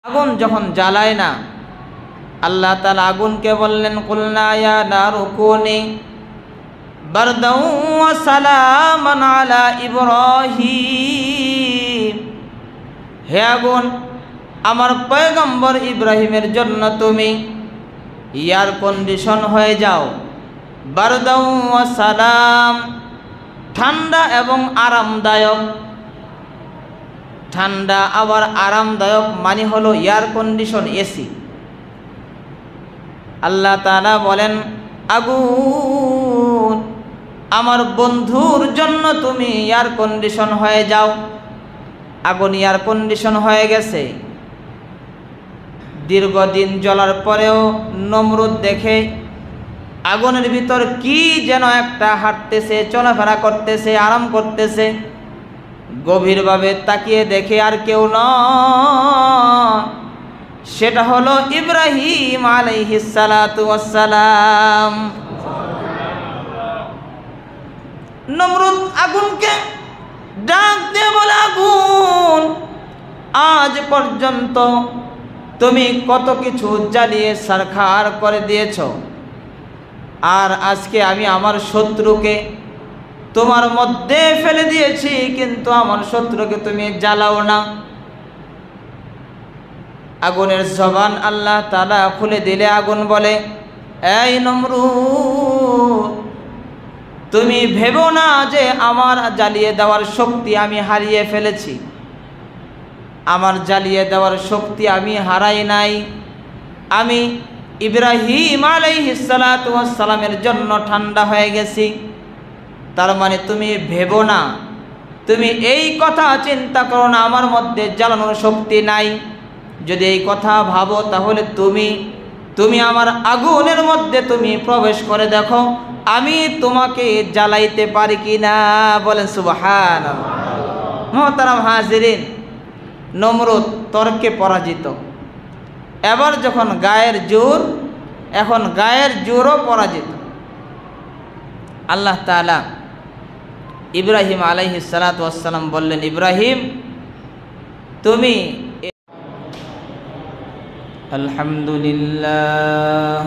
আগুন যখন জ্বালায় না, আল্লাহ তাআলা আগুনকে বললেন কুলনা ইয়া নারু কুনি বারদাও ওয়া সালামান আলা ইব্রাহিম, হে আগুন আমার পয়গম্বর ইব্রাহিমের জন্য তুমি এয়ার কন্ডিশন হয়ে যাও। বারদাও ওয়া সালাম, ঠান্ডা এবং আরামদায়ক। ঠান্ডা আবার আরামদায়ক মানে হলো এয়ার কন্ডিশন, এসি। আল্লাহ তাআলা বলেন আগুন আমার বন্ধুর জন্য তুমি এয়ার কন্ডিশন হয়ে যাও। আগুন এয়ার কন্ডিশন হয়ে গেছে। দীর্ঘদিন জ্বলার পরেও নমরুদ দেখে আগুনের ভিতর কি যেন একটা হাঁটতেছে, চলাফেরা করতেছে, আরাম করতেছে। গভীরভাবে তাকিয়ে দেখে আর কেউ নয়, সেটা হলো ইব্রাহিম আলাইহিস সালাতু ওয়াস সালাম। নমরুদ আগুনকে ডাক দিয়ে বলে, আগুন আজ পর্যন্ত তুমি কত কিছু জ্বালিয়ে ছারখার করে দিয়েছ, আর আজকে আমি আমার শত্রুকে তোমার মধ্যে ফেলে দিয়েছি, কিন্তু আমার শত্রুকে তুমি জ্বালাও না। আগুনের জবান আল্লাহ তাআলা খুলে দিলে আগুন বলে, এই নমরুদ তুমি ভেবো না যে আমার জ্বালিয়ে দেওয়ার শক্তি আমি হারিয়ে ফেলেছি। আমার জ্বালিয়ে দেওয়ার শক্তি আমি হারাই নাই। আমি ইব্রাহিম আলাইহিস সালাতু ওয়াস সালামের জন্য ঠান্ডা হয়ে গেছি। তার মানে তুমি ভেবো না, তুমি এই কথা চিন্তা করো না আমার মধ্যে জ্বালানোর শক্তি নাই। যদি এই কথা ভাবো তাহলে তুমি আমার আগুনের মধ্যে তুমি প্রবেশ করে দেখো আমি তোমাকে জ্বালাইতে পারি কিনা। বলেন সুবহানাল্লাহ। মুহতারাম হাজিরিন, নমরুদ তর্কে পরাজিত। এবার যখন গায়ের জোর, এখন গায়ের জোরও পরাজিত। আল্লাহ তাআলা ইব্রাহিম আলাইহিস সালাতু ওয়াস সালাম বললেন, ইব্রাহিম তুমি আলহামদুলিল্লাহ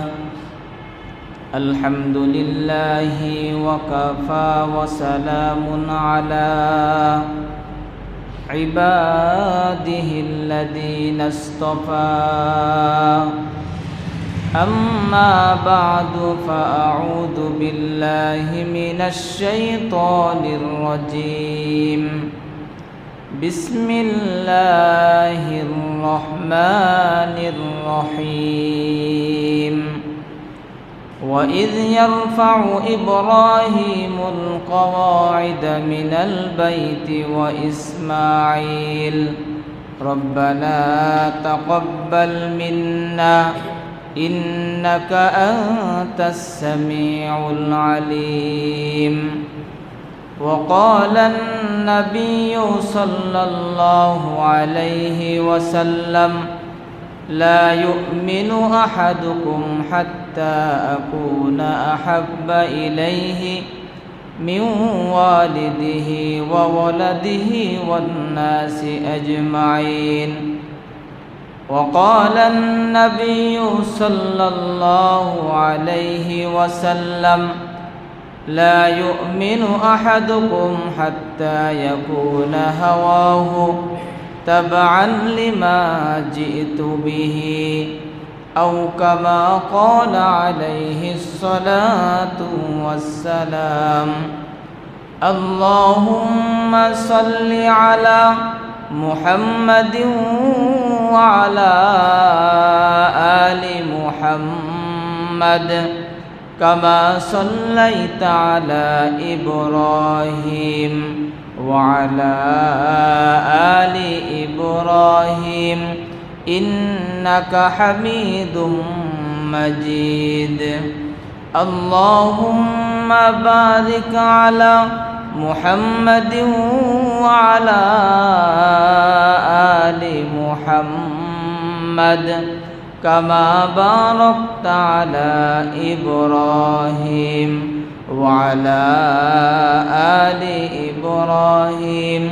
আলহামদুলিল্লাহি ওয়া কাফা ওয়া সালামুন আলা ইবাদিহিল্লাযীনা ইসতাফা أما بعد فأعوذ بالله من الشيطان الرجيم بسم الله الرحمن الرحيم وإذ يرفع إبراهيم القواعد من البيت وإسماعيل ربنا تقبل منا إنك أنت السميع العليم وقال النبي صلى الله عليه وسلم لا يؤمن أحدكم حتى أكون أحب إليه من والده وولده والناس أجمعين وقال النبي صلى الله عليه وسلم لا يؤمن أحدكم حتى يكون هواه تبعا لما جئت به أو كما قال عليه الصلاة والسلام اللهم صل على محمد وعلى آل محمد كما صليت على إبراهيم وعلى آل إبراهيم إنك حميد مجيد اللهم بارك على محمد وعلى آل محمد كما باركت على إبراهيم وعلى آل إبراهيم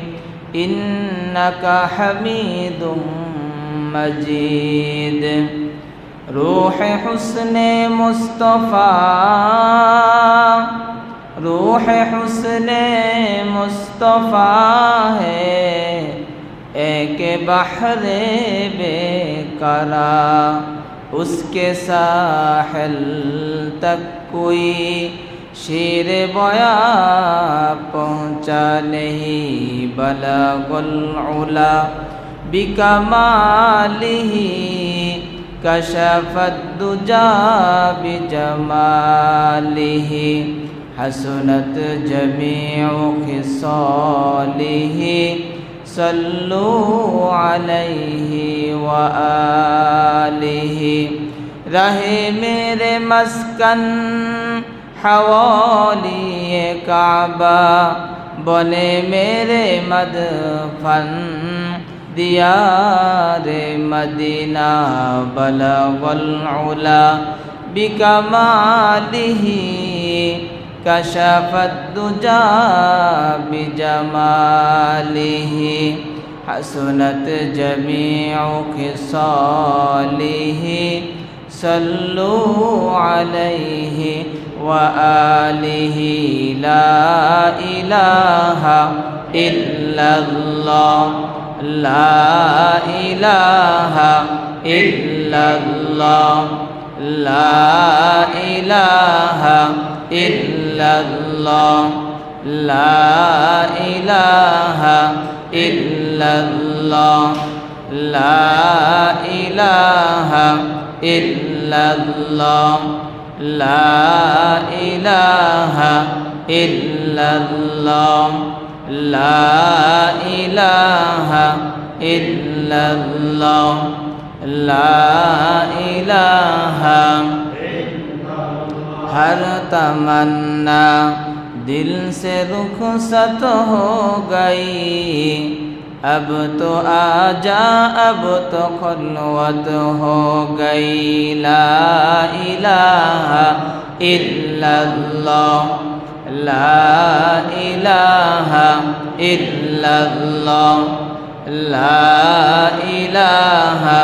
إنك حميد मजीद। रूह हुस्ने मुस्तफ़ा, रूह हुस्ने मुस्तफ़ा है, एक बहरे बेकरा, उसके साहिल तक कोई शेर बया पहुँचा नहीं। बलगुल उला बिकमालिही, कशफत दुजा बिजमालिही, हसनत जमीउ खिसालिही, सल्लु अलैहि व आलिही। रहे मेरे मस्कन हवाली काबा, बने मेरे मदफन दियारे मदीना। बलगुल उला बिकमालिही, कशफत दुजा बिजमालिही, हसनत जमीउ खिसालिही, सल्लु अलैहि व आलिही। ला इलाहा इल्लल्लाह, ला इलाहा इल्लल्लाह, ला इलाहा इल्लल्लाह, ला इलाहा इल्लल्लाह, ला इलाहा इल्लल्लाह, ला इलाहा इल्लल्लाह, ला इलाहा इल्लल्लाह, ला इलाहा। हर तमन्ना दिल से रुखसत हो गई, अब तो आजा अब तो खुलवत हो गई। ला इलाहा इल्लल्लाह, ला इलाहा इल्लल्लाह, ला इलाहा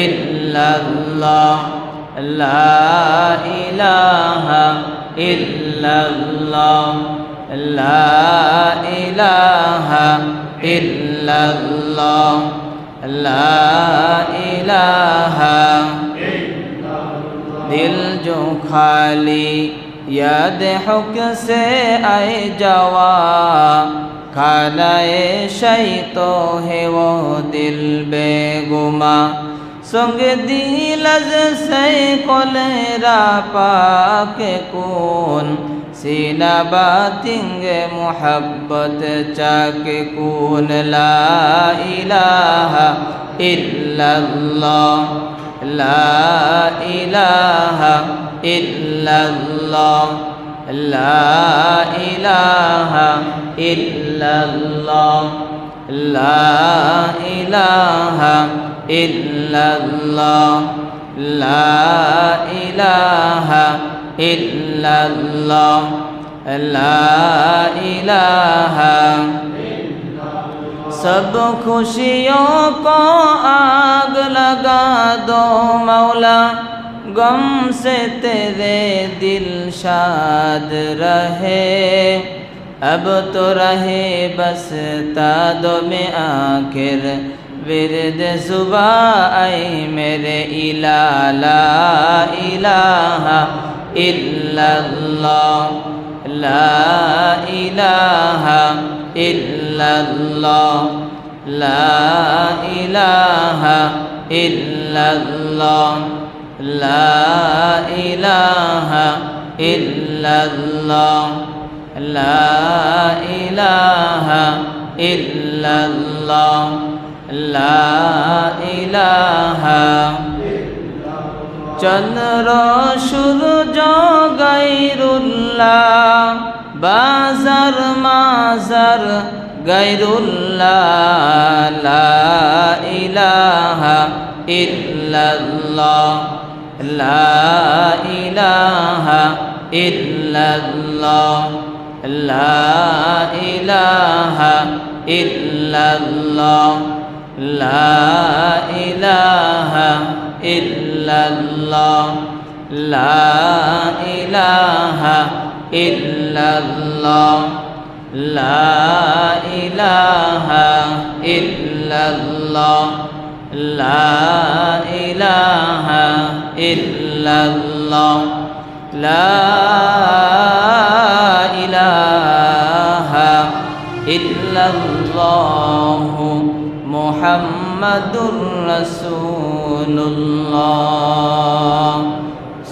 इल्लल्लाह, ला इलाहा इल्लल्लाह, ला इलाहा इल्लल्लाह, ला इलाहा। दिल जो खाली याद हुक से आए जवा, खानाए शै तो है वो दिल बेगुमा। संग दिलज से कोलेरा पाक कौन, सीना बातिंग मुहब्बत चाक कौन। ला इलाहा इल्लल्लाह, ला इलाहा इल्लल्लाह, ला इलाहा इल्लल्लाह, ला इलाहा इल्लल्लाह, ला इलाहा इल्लल्लाह, ला इलाहा। सब खुशियों को आग लगा दो मौला, गम से तेरे दिल शाद रहे। अब तो रहे बस तादो में आखिर विरद सुबह आई मेरे इला। ला इलाहा इल्लल्लाह, ला इलाहा इल्लल्लाह, ला इलाहा इल्लल्लाह, ला इलाहा इल्लल्लाह, ला इलाहा इल्लल्लाह, ला इलाहा। चंद्र सूरज गैरुल्लाह, बाज़र माज़र गैरुल्लाह। ला इलाहा इल्लल्लाह, ला इलाहा इल्लल्लाह, ला इलाहा इल्लल्लाह, লা ইলাহা ইল্লাল্লাহ লা ইলাহা ইল্লাল্লাহ লা ইলাহা ইল্লাল্লাহ লা ইলাহা ইল্লাল্লাহ লা ইলাহা ইল্লাল্লাহ মুহাম্মাদুর রাসূলুল্লাহ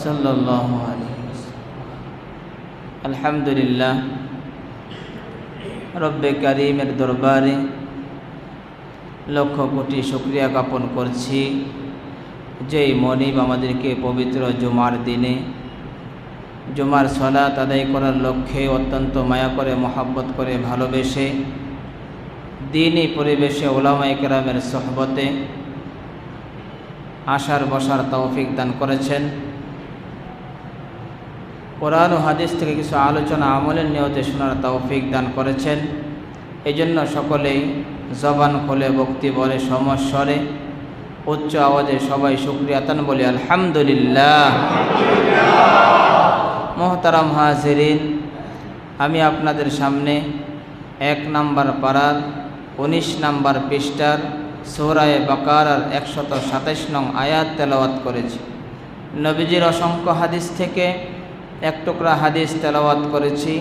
সাল্লাল্লাহু আলাইহি ওয়াসাল্লাম। আলহামদুলিল্লাহ, রব্বে কারীমের দরবারে লক্ষ কোটি শুকরিয়া জ্ঞাপন করছি, যেই মনিব আমাদেরকে পবিত্র জুমার দিনে জুমার সালাত আদায় করার লক্ষ্যে অত্যন্ত মায়া করে, মহাব্বত করে, ভালোবেসে দ্বীনি পরিবেশে উলামায়ে কেরামের সোহবতে আসার বসার তৌফিক দান করেছেন। কোরআন ও হাদিস থেকে কিছু আলোচনা আমলের নিয়তে শোনার তৌফিক দান করেছেন। এই জন্য সকলেই জবান খুলে ভক্তি বলে সমস্বরে উচ্চ আওয়াজে সবাই শুকরিয়া তান বলি আলহামদুলিল্লাহ। মোহতারাম হাজিরিন, আমি আপনাদের সামনে 1 নম্বর পারার 19 নম্বর পৃষ্ঠার সূরা বাকারার 127 নং আয়াত তেলাওয়াত করেছি। নবীজির অসংখ্য হাদিস থেকে এক টুকরা হাদিস তেলাওয়াত করেছি।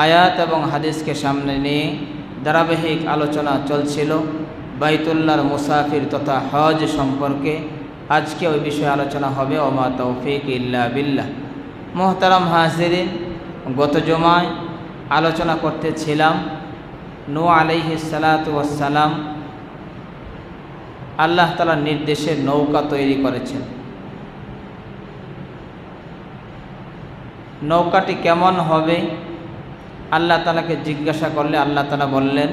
আয়াত এবং হাদিসকে সামনে নিয়ে ধারাবাহিক আলোচনা চলছিল বাইতুল্লাহর মুসাফির তথা হজ সম্পর্কে। আজকে ওই বিষয়ে আলোচনা হবে, ওমা তৌফিক ইল্লা বিল্লাহ। মোহতারাম হাজিরিন, গত জুমায় আলোচনা করতেছিলাম নূহ আলাইহিস সালাতু ওয়াস সালাম আল্লাহ তাআলার নির্দেশে নৌকা তৈরি করেছেন। নৌকাটি কেমন হবে আল্লাহ তাআলাকে জিজ্ঞাসা করলে আল্লাহ তাআলা বললেন,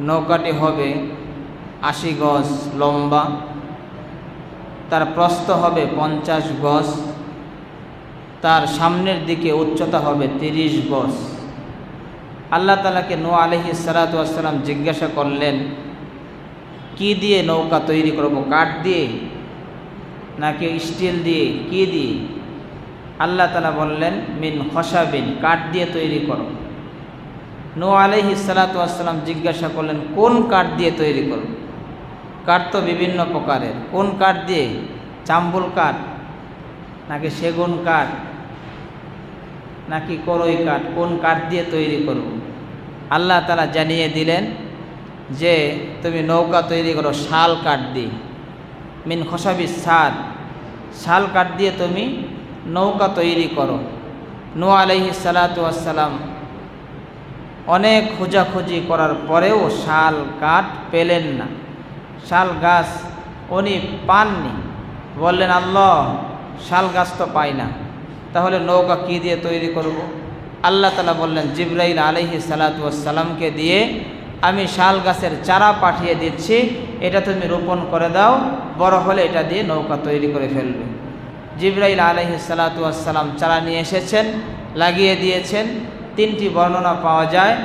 নৌকাটি হবে 80 গজ লম্বা, তার প্রস্থ হবে 50 গজ, তার সামনের দিকে উচ্চতা হবে 30 গজ। আল্লাহ তাআলাকে নূহ আলাইহিস সালাতু ওয়াস সালাম জিজ্ঞাসা করলেন, কি দিয়ে নৌকা তৈরি করব? কাঠ দিয়ে নাকি স্টিল দিয়ে, কি দিয়ে? আল্লাহ তাআলা বললেন, মিন খসাবিন, কাঠ দিয়ে তৈরি করো। নূহ আলাইহিস সালাতু ওয়াস সালাম জিজ্ঞাসা করলেন, কোন কাঠ দিয়ে তৈরি করব? কাঠ তো বিভিন্ন প্রকারের, কোন কাঠ দিয়ে? চাম্বুল কাঠ নাকি সেগুন কাঠ নাকি করই কাঠ, কোন কাঠ দিয়ে তৈরি করব? আল্লাহ তাআলা জানিয়ে দিলেন যে তুমি নৌকা তৈরি করো শাল কাঠ দিয়ে। মিন খসাবি সাদ, শাল কাঠ দিয়ে তুমি নৌকা তৈরি করো। নূহ আলাইহিস সালাতু ওয়াস সালাম অনেক খোঁজাখুঁজি করার পরেও শাল কাঠ পেলেন না, শাল গাছ উনি পাননি। বললেন, আল্লাহ, শাল গাছ তো পাই না, তাহলে নৌকা কি দিয়ে তৈরি করব? আল্লাহ তাআলা বললেন, জিবরাইল আলাইহিস সালাতু ওয়াস সালামকে দিয়ে আমি শাল গাছের চারা পাঠিয়ে দিচ্ছি, এটা তুমি রোপণ করে দাও, বড় হলে এটা দিয়ে নৌকা তৈরি করে ফেলবে। জিবরাইল আলাইহিস সালাতু ওয়াস সালাম চারা নিয়ে এসেছেন, লাগিয়ে দিয়েছেন। 3টি বর্ণনা পাওয়া যায়,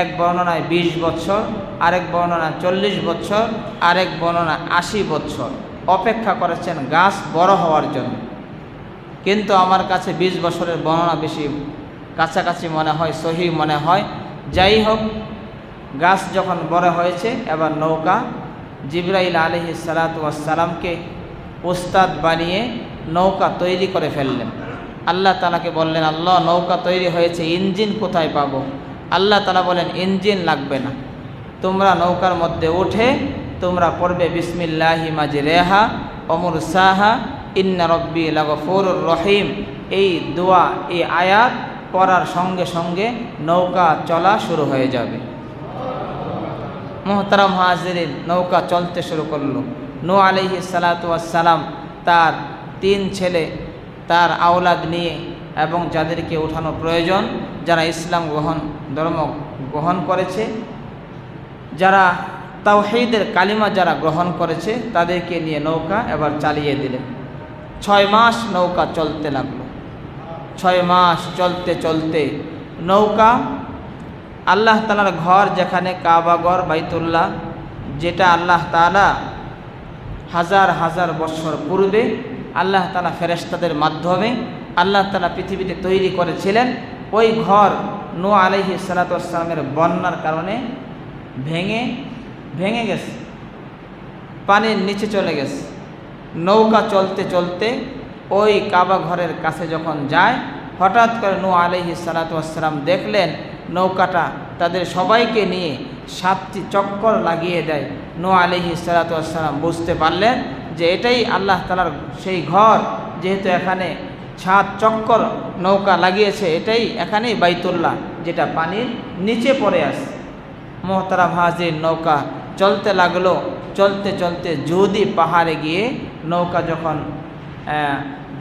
এক বর্ণনায় 20 বছর, আরেক বর্ণনা 40 বছর, আরেক বর্ণনা 80 বছর অপেক্ষা করেছেন গাছ বড় হওয়ার জন্য। কিন্তু আমার কাছে 20 বছরের বর্ণনা বেশি কাছাকাছি মনে হয়, সহি মনে হয়। যাই হোক, গাছ যখন বড় হয়েছে, এবার নৌকা জিবরাইল আলাইহিস সালাতু ওয়াস সালামকে উস্তাদ বানিয়ে নৌকা তৈরি করে ফেললেন। আল্লাহ তাআলাকে বললেন, আল্লাহ, নৌকা তৈরি হয়েছে, ইঞ্জিন কোথায় পাবো? আল্লাহ তাআলা বলেন, ইঞ্জিন লাগবে না, তোমরা নৌকার মধ্যে উঠে তোমরা পড়বে বিসমিল্লাহি মাজরিহা ওয়া মুরসাহা ইন্না রাব্বি লাগফুরুর রহিম। এই দোয়া, এই আয়াত পড়ার সঙ্গে সঙ্গে নৌকা চলা শুরু হয়ে যাবে। মোহতারাম হাজিরিন, নৌকা চলতে শুরু করলো। নূহ আলাইহিস সালাতু ওয়াস সালাম তার 3 ছেলে, তার আওলাদ নিয়ে এবং যাদেরকে উঠানো প্রয়োজন, যারা ইসলাম ধর্ম গ্রহণ করেছে, যারা তাওহীদের কালিমা যারা গ্রহণ করেছে, তাদেরকে নিয়ে নৌকা এবার চালিয়ে দিলেন। 6 মাস নৌকা চলতে লাগলো। 6 মাস চলতে চলতে নৌকা আল্লাহ তাআলার ঘর, যেখানে কাবা ঘর বাইতুল্লাহ যেটা আল্লাহ তাআলা হাজার হাজার বছর পূর্বে আল্লাহ তাআলা ফেরেশতাদের মাধ্যমে আল্লাহ তাআলা পৃথিবীতে তৈরি করেছিলেন। ওই ঘর নূহ আলাইহিস সালাতু ওয়াস সালামের বন্যার কারণে ভেঙে গেছে, পানির নিচে চলে গেছে। নৌকা চলতে চলতে ওই কাবা ঘরের কাছে যখন যায়, হঠাৎ করে নূহ আলাইহিস সালাতু ওয়াস সালাম দেখলেন নৌকাটা তাদের সবাইকে নিয়ে 7টি চক্কর লাগিয়ে দেয়। নূহ আলাইহিস সালাতু ওয়াস সালাম বুঝতে পারলেন যে এটাই আল্লাহ তাআলার সেই ঘর, যেহেতু এখানে 7 চক্কর নৌকা লাগিয়েছে, এটাই এখানেই বাইতুল্লাহ, যেটা পানির নিচে পড়ে আসে। মোহতারাম হাজির, নৌকা চলতে লাগলো। চলতে চলতে জুদি পাহাড়ে গিয়ে নৌকা যখন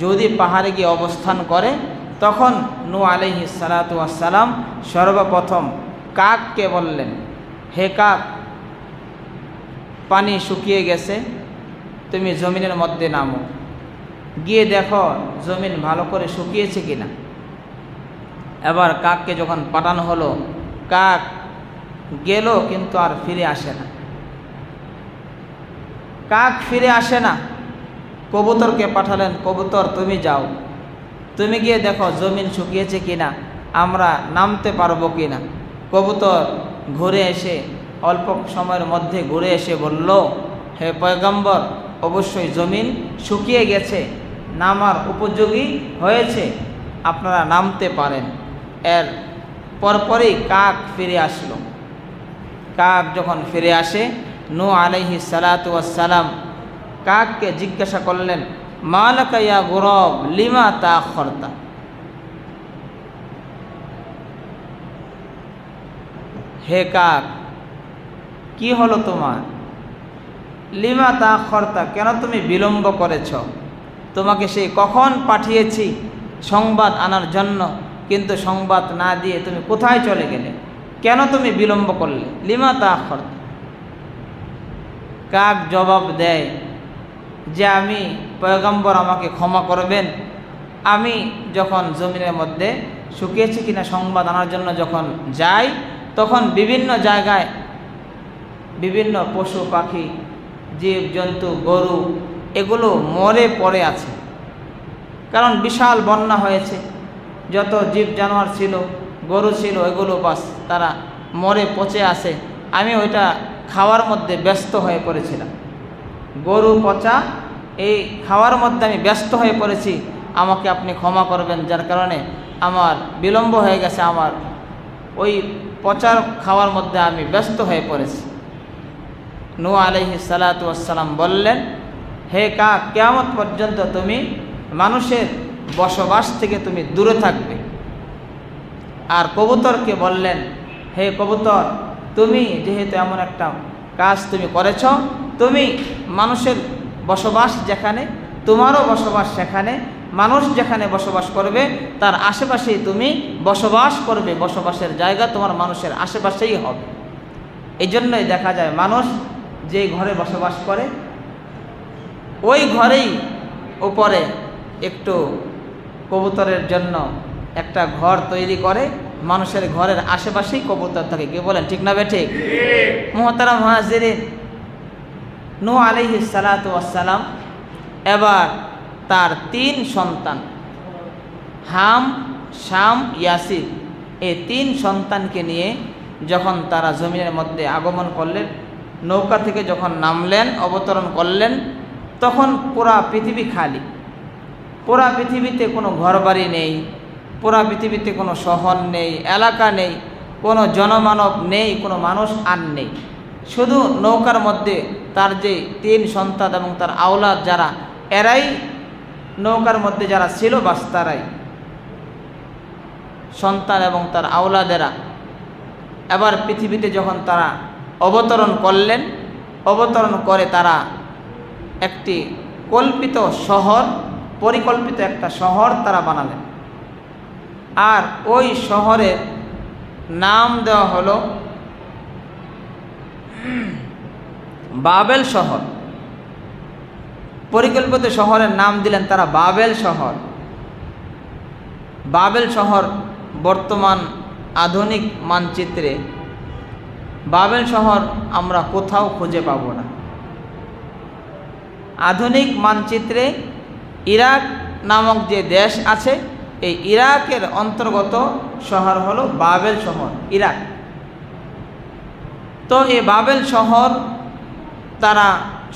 জুদি পাহাড়ে গিয়ে অবস্থান করে, তখন নূহ আলাইহিস সালাতু ওয়াস সালাম সর্বপ্রথম কাককে বললেন, হে কাক, পানি শুকিয়ে গেছে, তুমি জমিনের মধ্যে নামো, গিয়ে দেখো জমিন ভালো করে শুকিয়েছে কিনা। এবার কাককে যখন পাঠানো হলো, কাক গেল কিন্তু আর ফিরে আসে না। কাক ফিরে আসে না। কবুতরকে পাঠালেন, কবুতর তুমি যাও, তুমি গিয়ে দেখো জমিন শুকিয়েছে কিনা, আমরা নামতে পারবো কিনা। কবুতর ঘুরে এসে অল্প সময়ের মধ্যে ঘুরে এসে বলল, হে পয়গম্বর, অবশ্যই জমিন শুকিয়ে গেছে, নামার উপযোগী হয়েছে, আপনারা নামতে পারেন। এর পরপরই কাক ফিরে আসলো। কাক যখন ফিরে আসে, নূহ আলাইহিস সালাতু ওয়াস সালাম কাককে জিজ্ঞাসা করলেন, মালাকা ইয়া গুরাব লিমা তাআখারতা, হে কাক, কি হলো তোমার? লিমা তাআখারতা, কেন তুমি বিলম্ব করেছ? তোমাকে সেই কখন পাঠিয়েছি সংবাদ আনার জন্য, কিন্তু সংবাদ না দিয়ে তুমি কোথায় চলে গেলে? কেন তুমি বিলম্ব করলে? লিমা তাআখারতা। কাক জবাব দেয় যে, আমি পয়গম্বর, আমাকে ক্ষমা করবেন, আমি যখন জমিনের মধ্যে শুকিয়েছে কিনা সংবাদ আনার জন্য যখন যাই, তখন বিভিন্ন জায়গায় বিভিন্ন পশু পাখি, জীব জন্তু, গরু, এগুলো মরে পড়ে আছে। কারণ বিশাল বন্যা হয়েছে, যত জীব জানোয়ার ছিল, গরু ছিল, এগুলো বাস তারা মরে পচে আছে। আমি ওইটা খাওয়ার মধ্যে ব্যস্ত হয়ে পড়েছিলাম, গরু পচা এই খাওয়ার মধ্যে আমি ব্যস্ত হয়ে পড়েছি, আমাকে আপনি ক্ষমা করবেন, যার কারণে আমার বিলম্ব হয়ে গেছে, আমার ওই পচার খাওয়ার মধ্যে আমি ব্যস্ত হয়ে পড়েছি। নূহ আলাইহিস সালাতু ওয়াস সালাম বললেন, হে কাক, কিয়ামত পর্যন্ত তুমি মানুষের বসবাস থেকে তুমি দূরে থাকবে। আর কবুতরকে বললেন, হে কবুতর, তুমি যেহেতু এমন একটা কাজ তুমি করেছ, তুমি মানুষের বসবাস যেখানে, তোমারও বসবাস সেখানে, মানুষ যেখানে বসবাস করবে তার আশেপাশেই তুমি বসবাস করবে, বসবাসের জায়গা তোমার মানুষের আশেপাশেই হবে। এই জন্যই দেখা যায় মানুষ যে ঘরে বসবাস করে ওই ঘরেই উপরে একটু কবুতরের জন্য একটা ঘর তৈরি করে, মানুষের ঘরের আশেপাশেই কবুতর থাকে। কে বলেন ঠিক না বেঠিক? মুহতারাম হাজিরিন, নূহ আলাইহিস সালাতু ওয়াস সালাম এবার তার 3 সন্তান, হাম, শাম, ইয়াসির, এই 3 সন্তানকে নিয়ে যখন তারা জমিনের মধ্যে আগমন করলেন, নৌকা থেকে যখন নামলেন, অবতরণ করলেন, তখন পুরা পৃথিবী খালি। পুরা পৃথিবীতে কোনো ঘরবাড়ি নেই, পুরা পৃথিবীতে কোনো শহর নেই, এলাকা নেই, কোনো জনমানব নেই, কোনো মানুষ আর নেই। শুধু নৌকার মধ্যে তার যে 3 সন্তান এবং তার আওলাদ যারা, এরাই নৌকার মধ্যে যারা ছিল, বাস তারাই সন্তান এবং তার আওলাদেরা। এবার পৃথিবীতে যখন তারা অবতরণ করলেন, অবতরণ করে তারা একটি কল্পিত শহর, পরিকল্পিত একটা শহর তারা বানালেন। আর ওই শহরের নাম দেওয়া হলো বাবেল শহর। পরিকল্পিত শহরের নাম দিলেন তারা বাবেল শহর। বাবেল শহর বর্তমান আধুনিক মানচিত্রে বাবেল শহর আমরা কোথাও খুঁজে পাব না। আধুনিক মানচিত্রে ইরাক নামক যে দেশ আছে, এই ইরাকের অন্তর্গত শহর হলো বাবেল শহর, ইরাক। তো এই বাবেল শহর তারা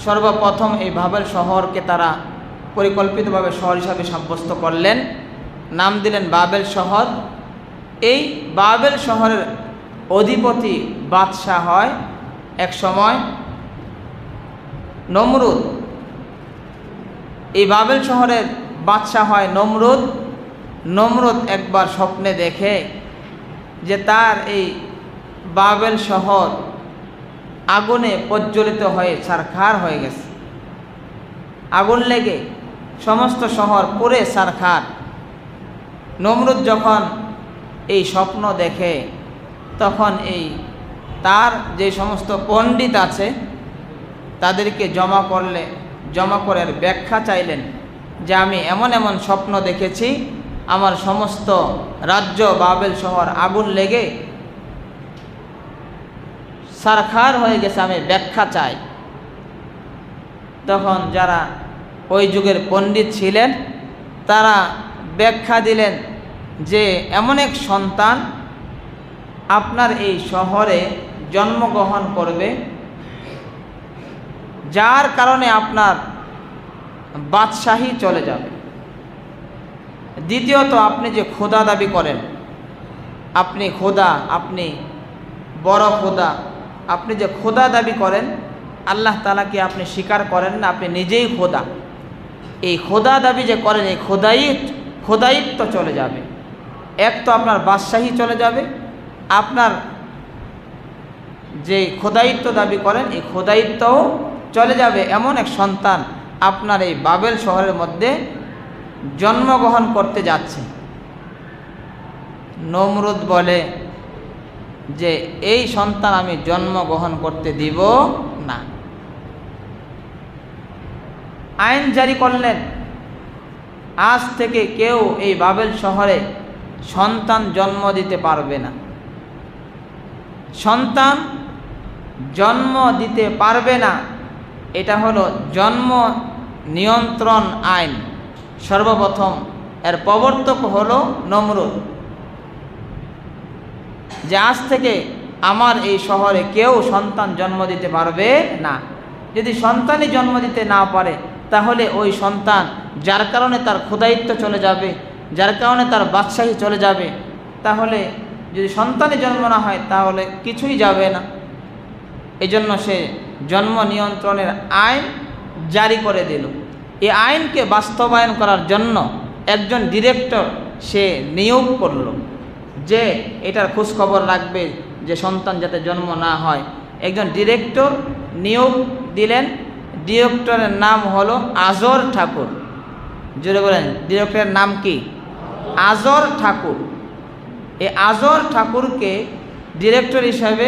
সর্বপ্রথম এই বাবেল শহরকে তারা পরিকল্পিতভাবে শহর হিসাবে সাব্যস্ত করলেন, নাম দিলেন বাবেল শহর। এই বাবেল শহরের অধিপতি বাদশাহ হয় এক সময় নমরুদ। এই বাবেল শহরের বাদশাহ হয় নমরুদ। নমরুদ একবার স্বপ্নে দেখে যে তার এই বাবেল শহর আগুনে প্রজ্বলিত হয়ে ছারখার হয়ে গেছে, আগুন লেগে সমস্ত শহর পুড়ে ছারখার। নমরুদ যখন এই স্বপ্ন দেখে তখন এই তার যে সমস্ত পণ্ডিত আছে তাদেরকে জমা করে ব্যাখ্যা চাইলেন যে আমি এমন এমন স্বপ্ন দেখেছি, আমার সমস্ত রাজ্য বাবেল শহর আগুন লেগে ছারখার হয়ে গেছে, আমি ব্যাখ্যা চাই। তখন যারা ওই যুগের পণ্ডিত ছিলেন তারা ব্যাখ্যা দিলেন যে এমন এক সন্তান আপনার এই শহরে জন্মগ্রহণ করবে, যার কারণে আপনার বাদশাহী চলে যাবে। দ্বিতীয়ত, আপনি যে খোদা দাবি করেন, আপনি খোদা, আপনি বড় খোদা, আপনি যে খোদা দাবি করেন, আল্লাহ তাআলাকে আপনি স্বীকার করেন না, আপনি নিজেই খোদা। এই খোদা দাবি যে করেন, এই খোদায়িত্ব চলে যাবে। এক তো আপনার বাদশাহী চলে যাবে, আপনার যে খোদায়িত্ব দাবি করেন এই খোদায়িত্বও চলে যাবে। এমন এক সন্তান আপনার এই বাবেল শহরের মধ্যে জন্মগ্রহণ করতে যাচ্ছে। নমরুদ বলে যে এই সন্তান আমি জন্মগ্রহণ করতে দিব না। আইন জারি করলেন, আজ থেকে কেউ এই বাবেল শহরে সন্তান জন্ম দিতে পারবে না। সন্তান জন্ম দিতে পারবে না, এটা হলো জন্ম নিয়ন্ত্রণ আইন। সর্বপ্রথম এর প্রবর্তক হলো নমরুদ, যে আজ থেকে আমার এই শহরে কেউ সন্তান জন্ম দিতে পারবে না। যদি সন্তানই জন্ম দিতে না পারে তাহলে ওই সন্তান, যার কারণে তার খোদায়িত্ব চলে যাবে, যার কারণে তার বাদশাহী চলে যাবে, তাহলে যদি সন্তানই জন্ম না হয় তাহলে কিছুই যাবে না। এই জন্য সে জন্ম নিয়ন্ত্রণের আইন জারি করে দিল। এই আইনকে বাস্তবায়ন করার জন্য একজন ডিরেক্টর সে নিয়োগ করল, যে এটার খোঁজখবর রাখবে যে সন্তান যাতে জন্ম না হয়। একজন ডিরেক্টর নিয়োগ দিলেন। ডিরেক্টরের নাম হলো আজর ঠাকুর। জোরে বলেন, ডিরেক্টরের নাম কি? আজর ঠাকুর। এই আজর ঠাকুরকে ডিরেক্টর হিসাবে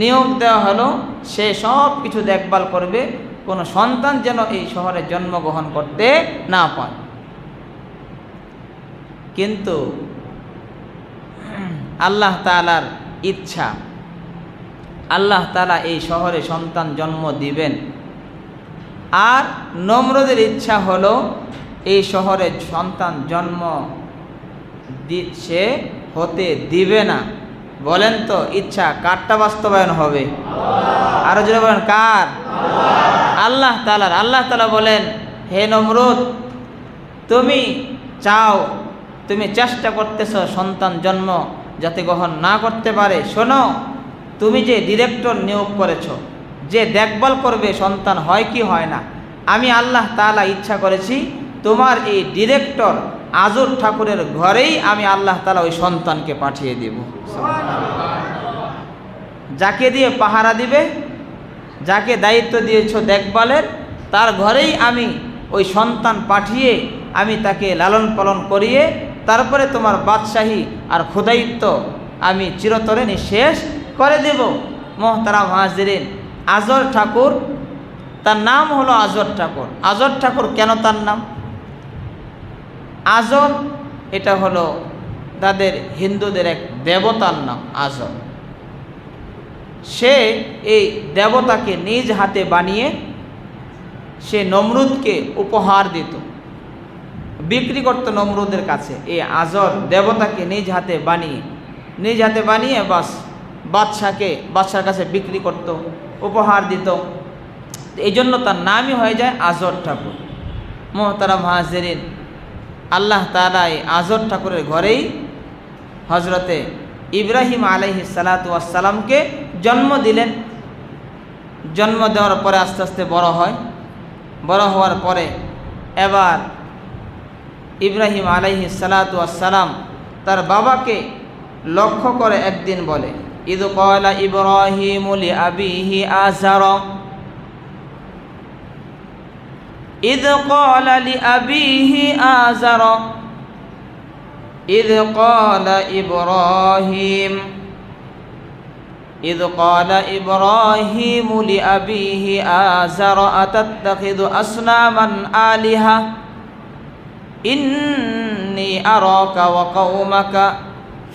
নিয়োগ দেওয়া হলো। সে সব কিছু দেখভাল করবে, কোনো সন্তান যেন এই শহরে জন্মগ্রহণ করতে না পায়। কিন্তু আল্লাহ তাআলার ইচ্ছা, আল্লাহ তাআলা এই শহরে সন্তান জন্ম দিবেন। আর নমরুদের ইচ্ছা হলো এই শহরে সন্তান জন্ম সে হতে দিবে না। বলেন তো ইচ্ছা কারটা বাস্তবায়ন হবে? আরো জোরে বলেন, কার? আল্লাহ তাআলার। আল্লাহ তাআলা বলেন, হে নমরুদ, তুমি চাও, তুমি চেষ্টা করতেছ সন্তান জন্ম যাতে গ্রহণ না করতে পারে। শোনো, তুমি যে ডিরেক্টর নিয়োগ করেছ, যে দেখভাল করবে সন্তান হয় কি হয় না, আমি আল্লাহ তাআলা ইচ্ছা করেছি তোমার এই ডিরেক্টর আজর ঠাকুরের ঘরেই আমি আল্লাহ তাআলা ওই সন্তানকে পাঠিয়ে দেব। যাকে দিয়ে পাহারা দিবে, যাকে দায়িত্ব দিয়েছ দেখভালের, তার ঘরেই আমি ওই সন্তান পাঠিয়ে আমি তাকে লালন পালন করিয়ে তারপরে তোমার বাদশাহী আর খোদায়িত্ব আমি চিরতরে নিঃশেষ করে দেব। মোহতারাম হাজিরিন, আজর ঠাকুর, তার নাম হলো আজর ঠাকুর। আজর ঠাকুর কেন তার নাম? আজর এটা হলো তাদের হিন্দুদের এক দেবতার নাম আজর। সে এই দেবতাকে নিজ হাতে বানিয়ে সে নমরুদকে উপহার দিত, বিক্রি করত নমরুদের কাছে। এই আজর দেবতাকে নিজ হাতে বানিয়ে বাস বাদশার কাছে বিক্রি করত, উপহার দিত। এই জন্য তার নামই হয়ে যায় আজর ঠাকুর। মোহতারাম হাজিরিন, আল্লাহ তাআলা এই আজর ঠাকুরের ঘরেই হজরতে ইব্রাহিম আলাইহিস সালাতু ওয়াস সালামকে জন্ম দিলেন। জন্ম দেওয়ার পরে আস্তে আস্তে বড় হয়। বড় হওয়ার পরে এবার ইব্রাহিম আলাইহিস সালাতু ওয়াস সালাম তার বাবাকে লক্ষ্য করে একদিন বলে, ইদ ক্বালা ইব্রাহিমু লিআবিহি আযরা, ইদ ক্বালা লিআবিহি আযরা, ইদ ক্বালা ইব্রাহিম, ইদ ক্বালা ইব্রাহিমু লিআবিহি আযরা আতাত্তাখিযু আসনামান আলিহা ইন্নী আরাকা ওয়া কওমাকা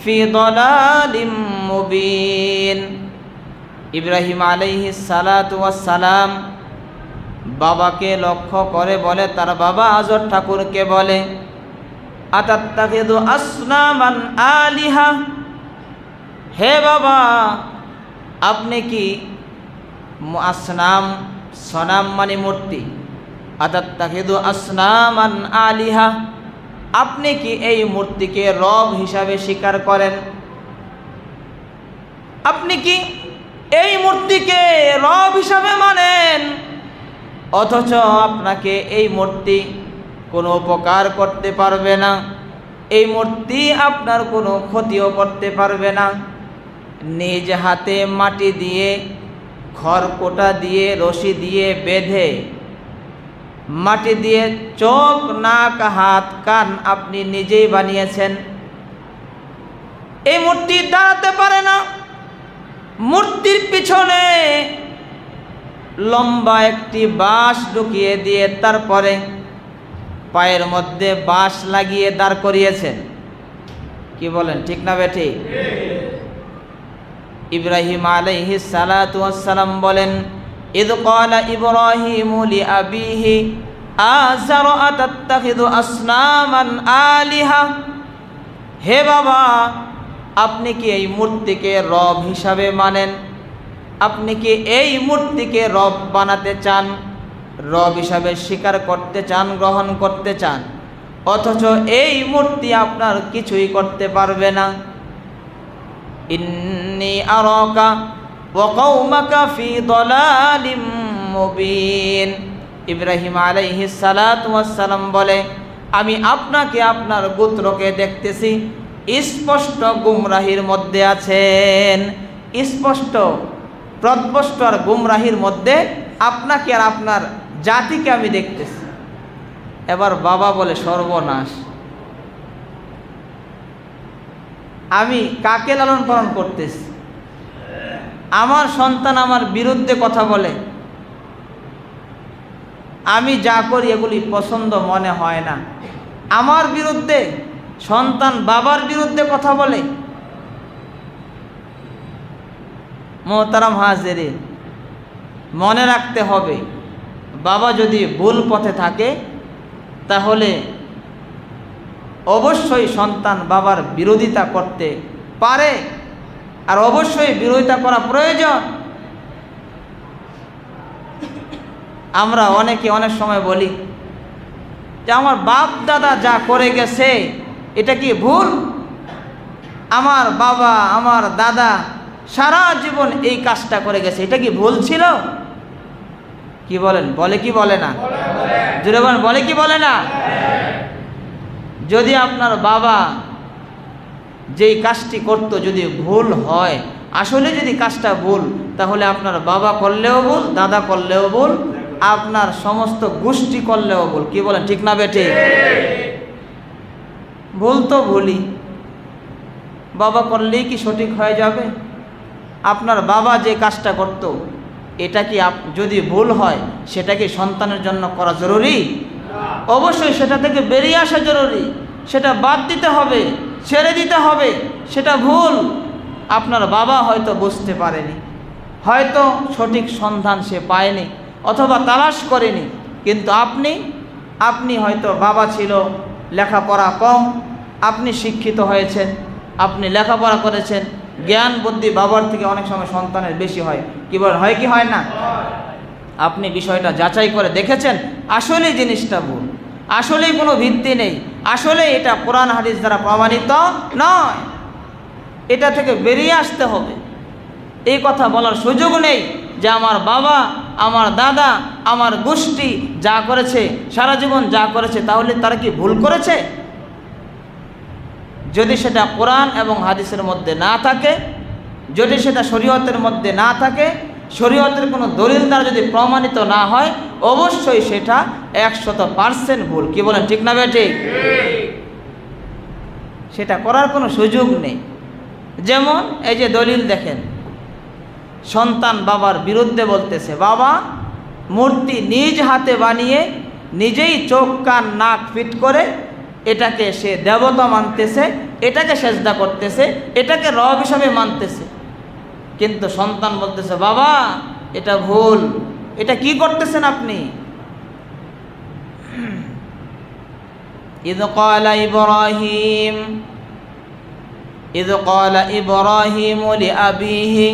ফি দালালিম মুবিন। ইব্রাহিম আলাইহিস সালাতু ওয়াস সালাম বাবাকে লক্ষ্য করে বলে, তার বাবা আজর ঠাকুরকে বলে, আতাত্তাখিযু আসনামান আলিহা, হে বাবা আপনি কি আসনাম, সনাম মানে মূর্তি, আতাত্তাখিযু আসনামান আলিহা, আপনি কি এই মূর্তিকে রব হিসাবে স্বীকার করেন? আপনি কি এই মূর্তিকে রব হিসাবে মানেন? অথচ আপনাকে এই মূর্তি কোনো উপকার করতে পারবে না, এই মূর্তি আপনার কোনো ক্ষতিও করতে পারবে না। নিজ হাতে মাটি দিয়ে, খড়কুটা দিয়ে, রশি দিয়ে বেঁধে, মাটি দিয়ে চোখ, নাক, হাত, কান আপনি নিজেই বানিয়েছেন। এই মূর্তি দাঁড়াতে পারে না। মূর্তির পিছনে লম্বা একটি বাঁশ ঢুকিয়ে দিয়ে তারপরে পায়ের মধ্যে বাঁশ লাগিয়ে দাঁড় করিয়েছেন। কি বলেন, ঠিক না বেঠিক? ইব্রাহিম আলাইহিস সালাতু ওয়াস সালাম বলেন, ইদ ক্বালা ইব্রাহিমু লিআবিহি আযরা আতাত্তাখিযু আসনামান আলিহা, হে বাবা আপনি কি এই মূর্তিকে রব হিসাবে মানেন? আপনি কি এই মূর্তিকে রব বানাতে চান, রব হিসাবে স্বীকার করতে চান, গ্রহণ করতে চান? অথচ এই মূর্তি আপনার কিছুই করতে পারবে না। ইন্নী আরাকা ওয়া কওমাকা ফি দালালিম মুবিন। ইব্রাহিম আলাইহিস সালাতু ওয়াস সালাম বলে, আমি আপনাকে, আপনার গোত্রকে দেখতেছি স্পষ্ট গুমরাহির মধ্যে আছেন। স্পষ্ট, প্রস্পষ্ট আর গুমরাহির মধ্যে আপনাকে আর আপনার জাতিকে আমি দেখতেছি। এবার বাবা বলে, সর্বনাশ, আমি কাকে লালন পালন করতেছি? আমার সন্তান আমার বিরুদ্ধে কথা বলে, আমি যা করি এগুলি পছন্দ মনে হয় না। আমার বিরুদ্ধে সন্তান বাবার বিরুদ্ধে কথা বলে। মোহতারাম হাজিরিন, মনে রাখতে হবে, বাবা যদি ভুল পথে থাকে তাহলে অবশ্যই সন্তান বাবার বিরোধিতা করতে পারে, আর অবশ্যই বিরোধিতা করা প্রয়োজন। আমরা অনেকে অনেক সময় বলি যে আমার বাপ দাদা যা করে গেছে এটা কি ভুল? আমার বাবা, আমার দাদা সারা জীবন এই কাজটা করে গেছে, এটা কি ভুল ছিল? কি বলেন, বলে কি বলে না? জোরে বলেন, বলে কি বলে না? যদি আপনার বাবা যেই কাজটি করত যদি ভুল হয়, আসলে যদি কাজটা ভুল, তাহলে আপনার বাবা করলেও ভুল, দাদা করলেও ভুল, আপনার সমস্ত গোষ্ঠী করলেও ভুল। কি বলেন, ঠিক না বেঠিক? ভুল তো ভুলই, বাবা করলেই কি সঠিক হয়ে যাবে? আপনার বাবা যে কাজটা করত এটা কি যদি ভুল হয় সেটা কি সন্তানের জন্য করা জরুরি? অবশ্যই সেটা থেকে বেরিয়ে আসা জরুরি, সেটা বাদ দিতে হবে, ছেড়ে দিতে হবে। সেটা ভুল, আপনার বাবা হয়তো বুঝতে পারেনি, হয়তো সঠিক সন্ধান সে পায়নি অথবা তালাশ করেনি, কিন্তু আপনি হয়তো বাবা ছিল লেখাপড়া কম, আপনি শিক্ষিত হয়েছেন, আপনি লেখাপড়া করেছেন, জ্ঞান বুদ্ধি বাবার থেকে অনেক সময় সন্তানের বেশি হয়, কি বলেন, হয় কি হয় না? আপনি বিষয়টা যাচাই করে দেখেছেন আসলে জিনিসটা ভুল, আসলেই কোনো ভিত্তি নেই, আসলে এটা কোরআন হাদিস দ্বারা প্রমাণিত নয়, এটা থেকে বেরিয়ে আসতে হবে। এই কথা বলার সুযোগ নেই যে আমার বাবা, আমার দাদা, আমার গোষ্ঠী যা করেছে, সারা জীবন যা করেছে, তাহলে তারা কি ভুল করেছে? যদি সেটা কোরআন এবং হাদিসের মধ্যে না থাকে, যদি সেটা শরীয়তের মধ্যে না থাকে, শরীয়তের কোনো দলিল দ্বারা যদি প্রমাণিত না হয়, অবশ্যই সেটা 100% ভুল, কি বলেন, ঠিক না বেঠিক? সেটা করার কোনো সুযোগ নেই। যেমন এই যে দলিল দেখেন, সন্তান বাবার বিরুদ্ধে বলতেছে, বাবা মূর্তি নিজ হাতে বানিয়ে নিজেই চোখ কান নাক ফিট করে এটাকে সে দেবতা মানতেছে, এটাকে সেজদা করতেছে, এটাকে রব হিসাবে মানতেছে, কিন্তু সন্তান বলতেছে, বাবা এটা ভুল, এটা কি করতেছেন আপনি? ইয ক্বালা ইব্রাহিম লিআবিহি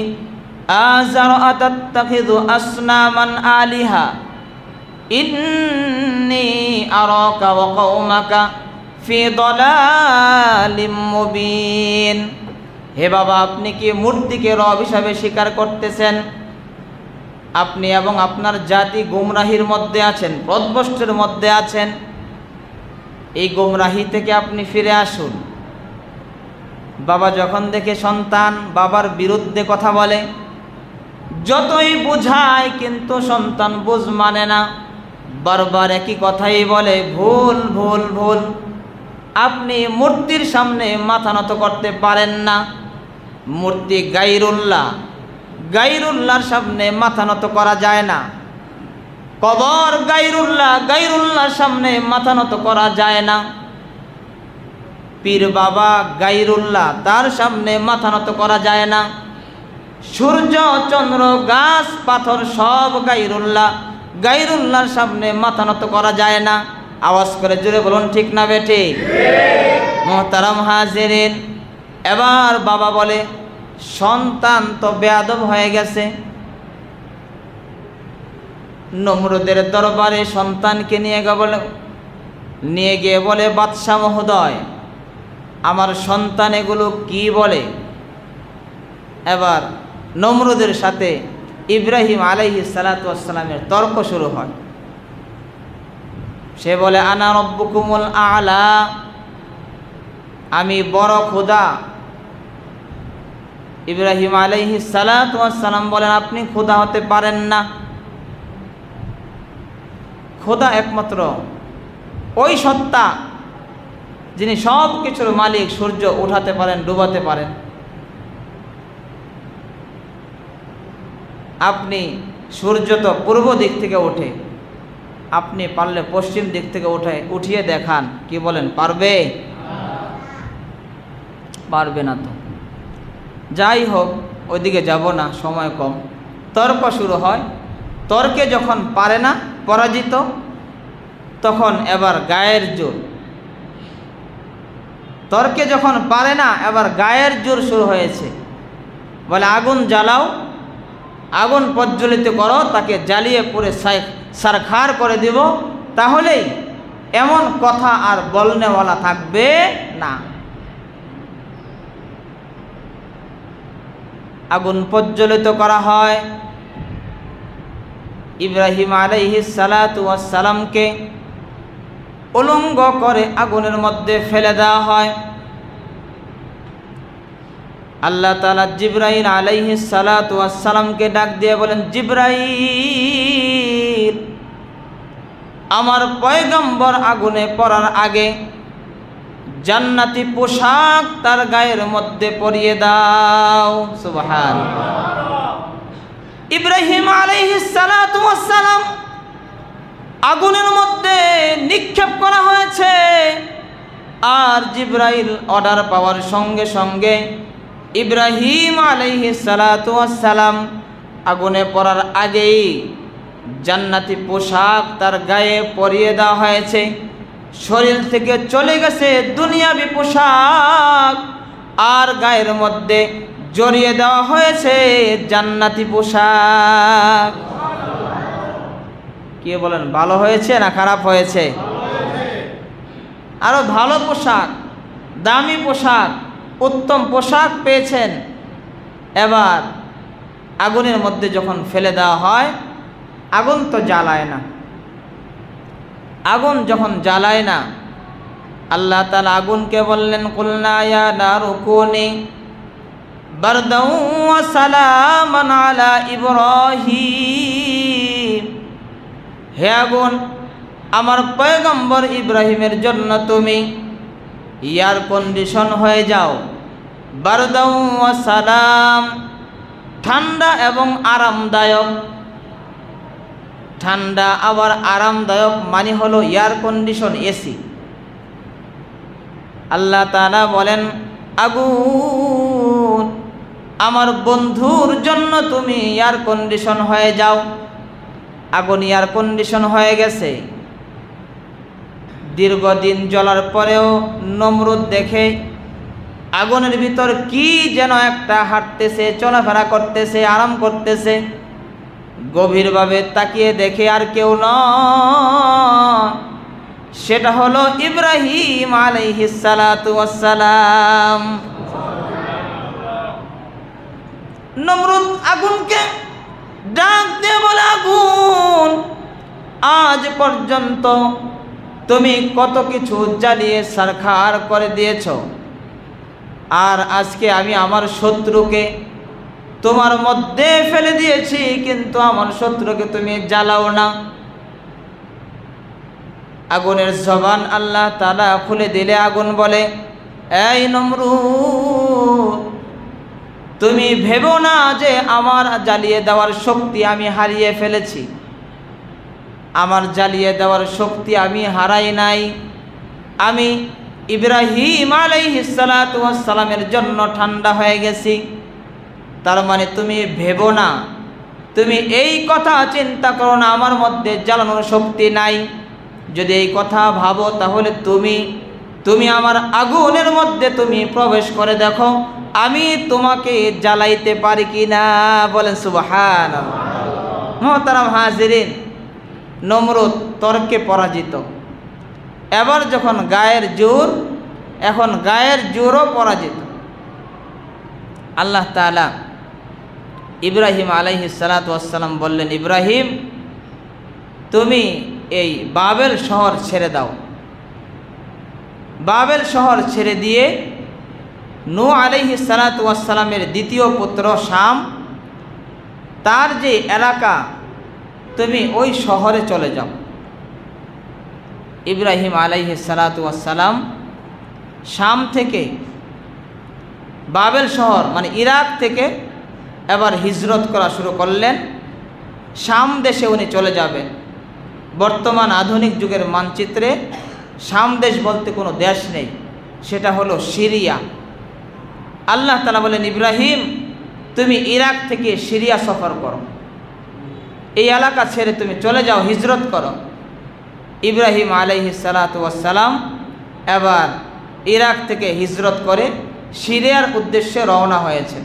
আযার আতাত্তাখিযু আসনামান আলিহা ইন্নী আরাকা ওয়া কওমাকা ফি দালালিম মুবিন। হে বাবা, আপনি কি মূর্তিকে রব হিসাবে স্বীকার করতেছেন? আপনি এবং আপনার জাতি গুমরাহির মধ্যে আছেন, পথভ্রষ্টের মধ্যে আছেন। এই গুমরাহি থেকে আপনি ফিরে আসুন। বাবা যখন দেখে সন্তান বাবার বিরুদ্ধে কথা বলে, যতই বুঝায় কিন্তু সন্তান বুঝ মানে না, বারবার একই কথাই বলে, ভুল ভুল ভুল। আপনি মূর্তির সামনে মাথা নত করতে পারেন না, মূর্তি গায়রুল্লাহ, গায়রুল্লাহর সামনে মাথা নত করা যায় না। কবর গায়রুল্লাহ, গায়রুল্লাহর সামনে মাথা নত করা যায় না। পীর বাবা গায়রুল্লাহ, তার সামনে মাথা নত করা যায় না। সূর্য চন্দ্র গাছ পাথর সব গায়রুল্লাহ, গায়রুল্লাহর সামনে মাথা নত করা যায় না। আওয়াজ করে জোরে বলুন, ঠিক না বেঠিক? মুহতারাম হাজিরিন, এবার বাবা বলে, সন্তান তো বেয়াদব হয়ে গেছে। নমরুদের দরবারে সন্তানকে নিয়ে গিয়ে বলে, বাদশাহ মহোদয়, আমার সন্তান এগুলো কি বলে? এবার নমরুদের সাথে ইব্রাহিম আলাইহিস সালাতু ওয়াস সালামের তর্ক শুরু হয়। সে বলে, আনা রব্বুকুমুল আ'লা, আমি বড় খোদা। ইব্রাহিম আলাইহিস সালাতু ওয়াস সালাম বলেন, আপনি খোদা হতে পারেন না। খোদা একমাত্র ওই সত্তা যিনি সব কিছুর মালিক, সূর্য উঠাতে পারেন, ডুবাতে পারেন। আপনি সূর্য তো পূর্ব দিক থেকে ওঠে, আপনি পারলে পশ্চিম দিক থেকে উঠিয়ে দেখান, কি বলেন, পারবে? পারবে না তো। যাই হোক, ওইদিকে যাব না, সময় কম। তর্ক শুরু হয়। তর্কে যখন পারে না, পরাজিত, তখন এবার গায়ের জোর। তর্কে যখন পারে না, এবার গায়ের জোর শুরু হয়েছে। বলে, আগুন জ্বালাও, আগুন প্রজ্বলিত করো, তাকে জ্বালিয়ে পুড়ে সারখার করে দিব, তাহলেই এমন কথা আর বলনেওয়ালা থাকবে না। আগুন প্রজ্বলিত করা হয়। ইব্রাহিম আলাইহিস সালাতু ওয়াস সালামকে উলঙ্গ করে আগুনের মধ্যে ফেলে দেওয়া হয়। আল্লাহ তাআলা জিবরাইল আলাইহিস সালাতু ওয়াস সালামকে ডাক দিয়ে বলেন, জিবরাইল, আমার পয়গম্বর আগুনে পড়ার আগে জান্নাতি পোশাক তার গায়ের মধ্যে পরিয়ে দাও। সুবহানাল্লাহ। ইব্রাহিম আলাইহিস সালাতু ওয়াস সালাম আগুনের মধ্যে নিক্ষেপ করা হয়েছে, আর জিবরাইল অর্ডার পাওয়ার সঙ্গে সঙ্গে ইব্রাহিম আলাইহিস সালাতু ওয়াস সালাম আগুনে পড়ার আগেই জান্নাতি পোশাক তার গায়ে পরিয়ে দেওয়া হয়েছে। শরীর থেকে চলে গেছে দুনিয়াবি পোশাক, আর গায়ের মধ্যে জড়িয়ে দেওয়া হয়েছে জান্নাতি পোশাক। কি বলেন, ভালো হয়েছে না খারাপ হয়েছে? আরো ভালো পোশাক, দামি পোশাক, উত্তম পোশাক পেয়েছেন। এবার আগুনের মধ্যে যখন ফেলে দেওয়া হয়, আগুন তো জ্বালায় না। আগুন যখন জ্বালায় না, আল্লাহ তাআলা আগুনকে বললেন, কুলনা ইয়া নারু কুনি বারদাও ওয়া সালামান আলা ইব্রাহিম। হে আগুন, আমার পয়গম্বর ইব্রাহিমের জন্য তুমি এয়ার কন্ডিশন হয়ে যাও। বারদাও ওয়া সালাম, ঠান্ডা এবং আরামদায়ক। ঠান্ডা আবার আরামদায়ক মানে হলো এয়ার কন্ডিশন, এসি। আল্লাহ তাআলা বলেন, আগুন, আমার বন্ধুর জন্য তুমি এয়ার কন্ডিশন হয়ে যাও। আগুন এয়ার কন্ডিশন হয়ে গেছে। দীর্ঘদিন জ্বলার পরেও নমরুদ দেখে আগুনের ভিতর কি যেন একটা হাঁটতেছে, চলাফেরা করতেছে, আরাম করতেছে। গভীরভাবে তাকিয়ে দেখে আর কেউ নয়, সেটা হলো ইব্রাহিম আলাইহিস সালাতু ওয়াস সালাম। নমরুদ আগুনকে ডাক দিয়ে বলে, আগুন, আজ পর্যন্ত তুমি কত কিছু জ্বালিয়ে ছারখার করে দিয়েছ, আর আজকে আমি আমার শত্রুকে তোমার মধ্যে ফেলে দিয়েছি, কিন্তু আমার শত্রুকে তুমি জ্বালাও না। আগুনের জবান আল্লাহ তাআলা খুলে দিলে আগুন বলে, এই নমরুদ, তুমি ভেবো না যে আমার জ্বালিয়ে দেওয়ার শক্তি আমি হারিয়ে ফেলেছি। আমার জ্বালিয়ে দেওয়ার শক্তি আমি হারাই নাই। আমি ইব্রাহিম আলাইহিস সালাতু ওয়াস সালামের জন্য ঠান্ডা হয়ে গেছি। তার মানে তুমি ভেবো না, তুমি এই কথা চিন্তা করো না আমার মধ্যে জ্বালানোর শক্তি নাই। যদি এই কথা ভাবো তাহলে তুমি আমার আগুনের মধ্যে তুমি প্রবেশ করে দেখো আমি তোমাকে জ্বালাইতে পারি কিনা। বলেন সুবহানাল্লাহ। মুহতারাম হাজিরিন, নমরুদ তর্কে পরাজিত। এবার যখন গায়ের জোর, এখন গায়ের জোরও পরাজিত। আল্লাহ তাআলা ইব্রাহিম আলাইহিস সালাতু ওয়াস সালাম বললেন, ইব্রাহিম, তুমি এই বাবেল শহর ছেড়ে দাও। বাবেল শহর ছেড়ে দিয়ে নূহ আলাইহিস সালাতু ওয়াস সালামের দ্বিতীয় পুত্র শাম, তার যে এলাকা, তুমি ওই শহরে চলে যাও। ইব্রাহিম আলাইহিস সালাতু ওয়াস সালাম শাম থেকে বাবেল শহর মানে ইরাক থেকে এবার হিজরত করা শুরু করলেন। শাম দেশে উনি চলে যাবেন। বর্তমান আধুনিক যুগের মানচিত্রে শাম দেশ বলতে কোনো দেশ নেই, সেটা হলো সিরিয়া। আল্লাহ তাআলা বলেন, ইব্রাহিম, তুমি ইরাক থেকে সিরিয়া সফর করো, এই এলাকা ছেড়ে তুমি চলে যাও, হিজরত করো। ইব্রাহিম আলাইহিস সালাতু ওয়াস সালাম এবার ইরাক থেকে হিজরত করে সিরিয়ার উদ্দেশ্যে রওনা হয়েছেন।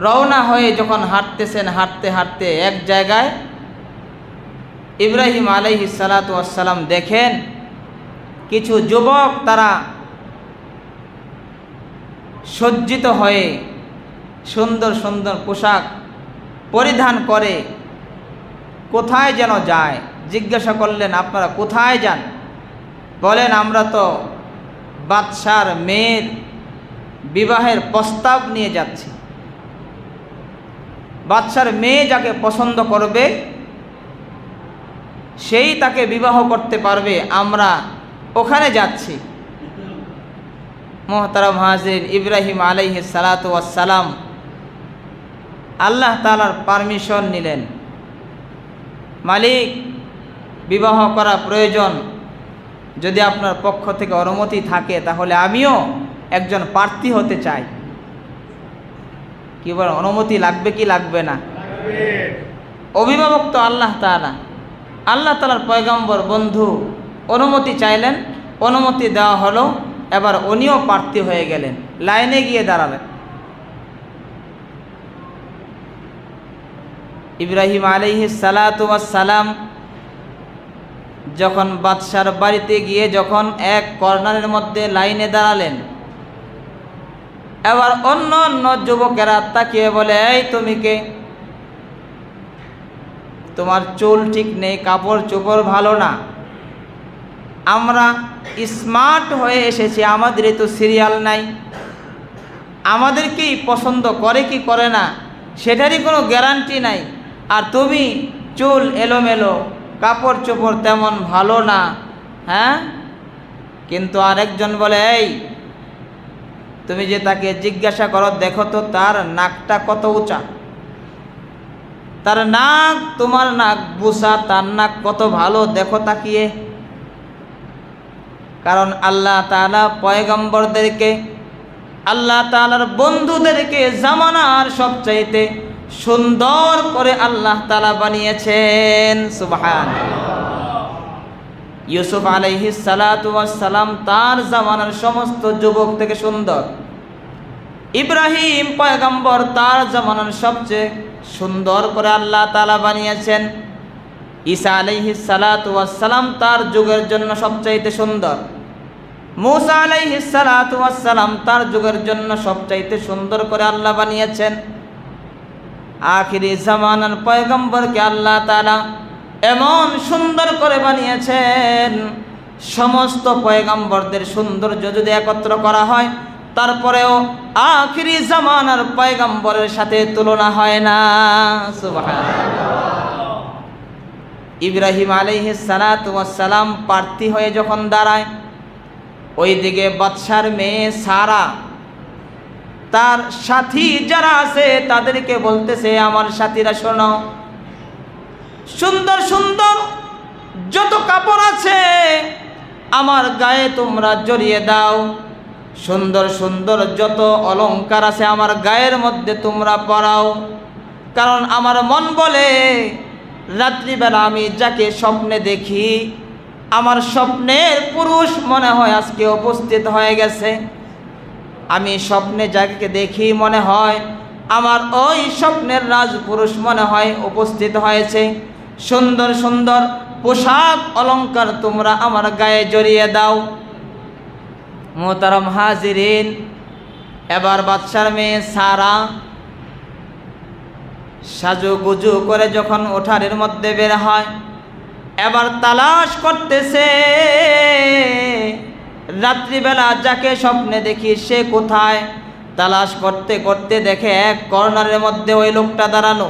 রওনা হয়ে যখন হাঁটতেছেন, হাঁটতে হাঁটতে এক জায়গায় ইব্রাহিম আলাইহিস সালাতু ওয়াস সালাম দেখেন কিছু যুবক তারা সজ্জিত হয়ে সুন্দর সুন্দর পোশাক পরিধান করে কোথায় যেন যায়। জিজ্ঞাসা করলেন, আপনারা কোথায় যান? বলেন, আমরা তো বাদশার মেয়ের বিবাহের প্রস্তাব নিয়ে যাচ্ছি। বাদশার মেয়ে যাকে পছন্দ করবে সেই তাকে বিবাহ করতে পারবে, আমরা ওখানে যাচ্ছি। মুহতারাম হাজিরিন, ইব্রাহিম আলাইহিস সালাতু ওয়াস সালাম আল্লাহ তাআলার পারমিশন নিলেন। মালিক, বিবাহ করা প্রয়োজন, যদি আপনার পক্ষ থেকে অনুমতি থাকে তাহলে আমিও একজন প্রার্থী হতে চাই। কি বলেন, অনুমতি লাগবে কি লাগবে না? অভিভাবক তো আল্লাহ তাআলা। আল্লাহ তাআলার পয়গম্বর বন্ধু অনুমতি চাইলেন, অনুমতি দেওয়া হলো। এবার উনিও প্রার্থী হয়ে গেলেন, লাইনে গিয়ে দাঁড়ালেন। ইব্রাহিম আলাইহিস সালাতু ওয়াস সালাম যখন বাদশার বাড়িতে গিয়ে যখন এক কর্নারের মধ্যে লাইনে দাঁড়ালেন, এবার অন্য অন্য যুবকেরা তাকিয়ে বলে, এই তুমি কে? তোমার চুল ঠিক নেই, কাপড় চোপড় ভালো না, আমরা স্মার্ট হয়ে এসেছি, আমাদের তো সিরিয়াল নাই, আমাদেরকেই পছন্দ করে কি করে না সেটারই কোনো গ্যারান্টি নাই, আর তুমি চুল এলোমেলো, কাপড় চোপড় তেমন ভালো না। হ্যাঁ, কিন্তু আরেকজন বলে, এই তুমি যে তাকে জিজ্ঞাসা করো, দেখো তো তার নাকটা কত উঁচা, তার নাক, তোমার নাক বুসা, তার নাক কত ভালো, দেখো তাকিয়ে। কারণ আল্লাহ তাআলা পয়গম্বরদেরকে, আল্লাহ তাআলার বন্ধুদেরকে জামানার সবচাইতে সুন্দর করে আল্লাহ তাআলা বানিয়েছেন। সুবহানাল্লাহ। ইউসুফ আলাইহিস সালাতু ওয়াস সালাম তার জামানার সমস্ত যুবক থেকে সুন্দর। ইব্রাহিম পয়গম্বর তার জামানার সবচেয়ে সুন্দর করে আল্লাহ তাআলা বানিয়েছেন। ঈসা আলাইহিস সালাতু ওয়াস সালাম তার যুগের জন্য সবচাইতে সুন্দর। মুসা আলাইহিস সালাতু ওয়াস সালাম তার যুগের জন্য সবচাইতে সুন্দর করে আল্লাহ বানিয়েছেন। আখিরি জামানার পয়গম্বরকে আল্লাহ তাআলা এমন সুন্দর করে বানিয়েছেন, সমস্ত পয়গম্বরদের সৌন্দর্য যদি একত্র করা হয় তারপরেও আখিরি জামানার পয়গম্বরের সাথে তুলনা হয় না। সুবহানাল্লাহ। ইব্রাহিম আলাইহিস সালাতু ওয়াস সালাম প্রার্থী হয়ে যখন দাঁড়ায়, ওইদিকে বাদশার মেয়ে সারা তার সাথী যারা আছে তাদেরকে বলতেছে, আমার সাথীরা শোনো, সুন্দর সুন্দর যত কাপড় আছে আমার গায়ে তোমরা জড়িয়ে দাও, সুন্দর সুন্দর যত অলংকার আছে আমার গায়ের মধ্যে তোমরা পরাও। কারণ আমার মন বলে, রাত্রিবেলা আমি যাকে স্বপ্নে দেখি, আমার স্বপ্নের পুরুষ মনে হয় আজকে উপস্থিত হয়ে গেছে। আমি স্বপ্নে যাকে দেখি মনে হয় আমার ওই স্বপ্নের রাজপুরুষ মনে হয় উপস্থিত হয়েছে। সুন্দর সুন্দর পোশাক অলংকার তোমরা আমার গায়ে জড়িয়ে দাও। মোহতারাম হাজিরিন, এবার বাদশার মেয়ে সারা সাজুগুজু করে যখন উঠানের মধ্যে বের হয়, এবার তালাশ করতেছে, রাত্রিবেলা যাকে স্বপ্নে দেখি সে কোথায়। তালাশ করতে করতে দেখে এক কর্নারের মধ্যে ওই লোকটা দাঁড়ানো।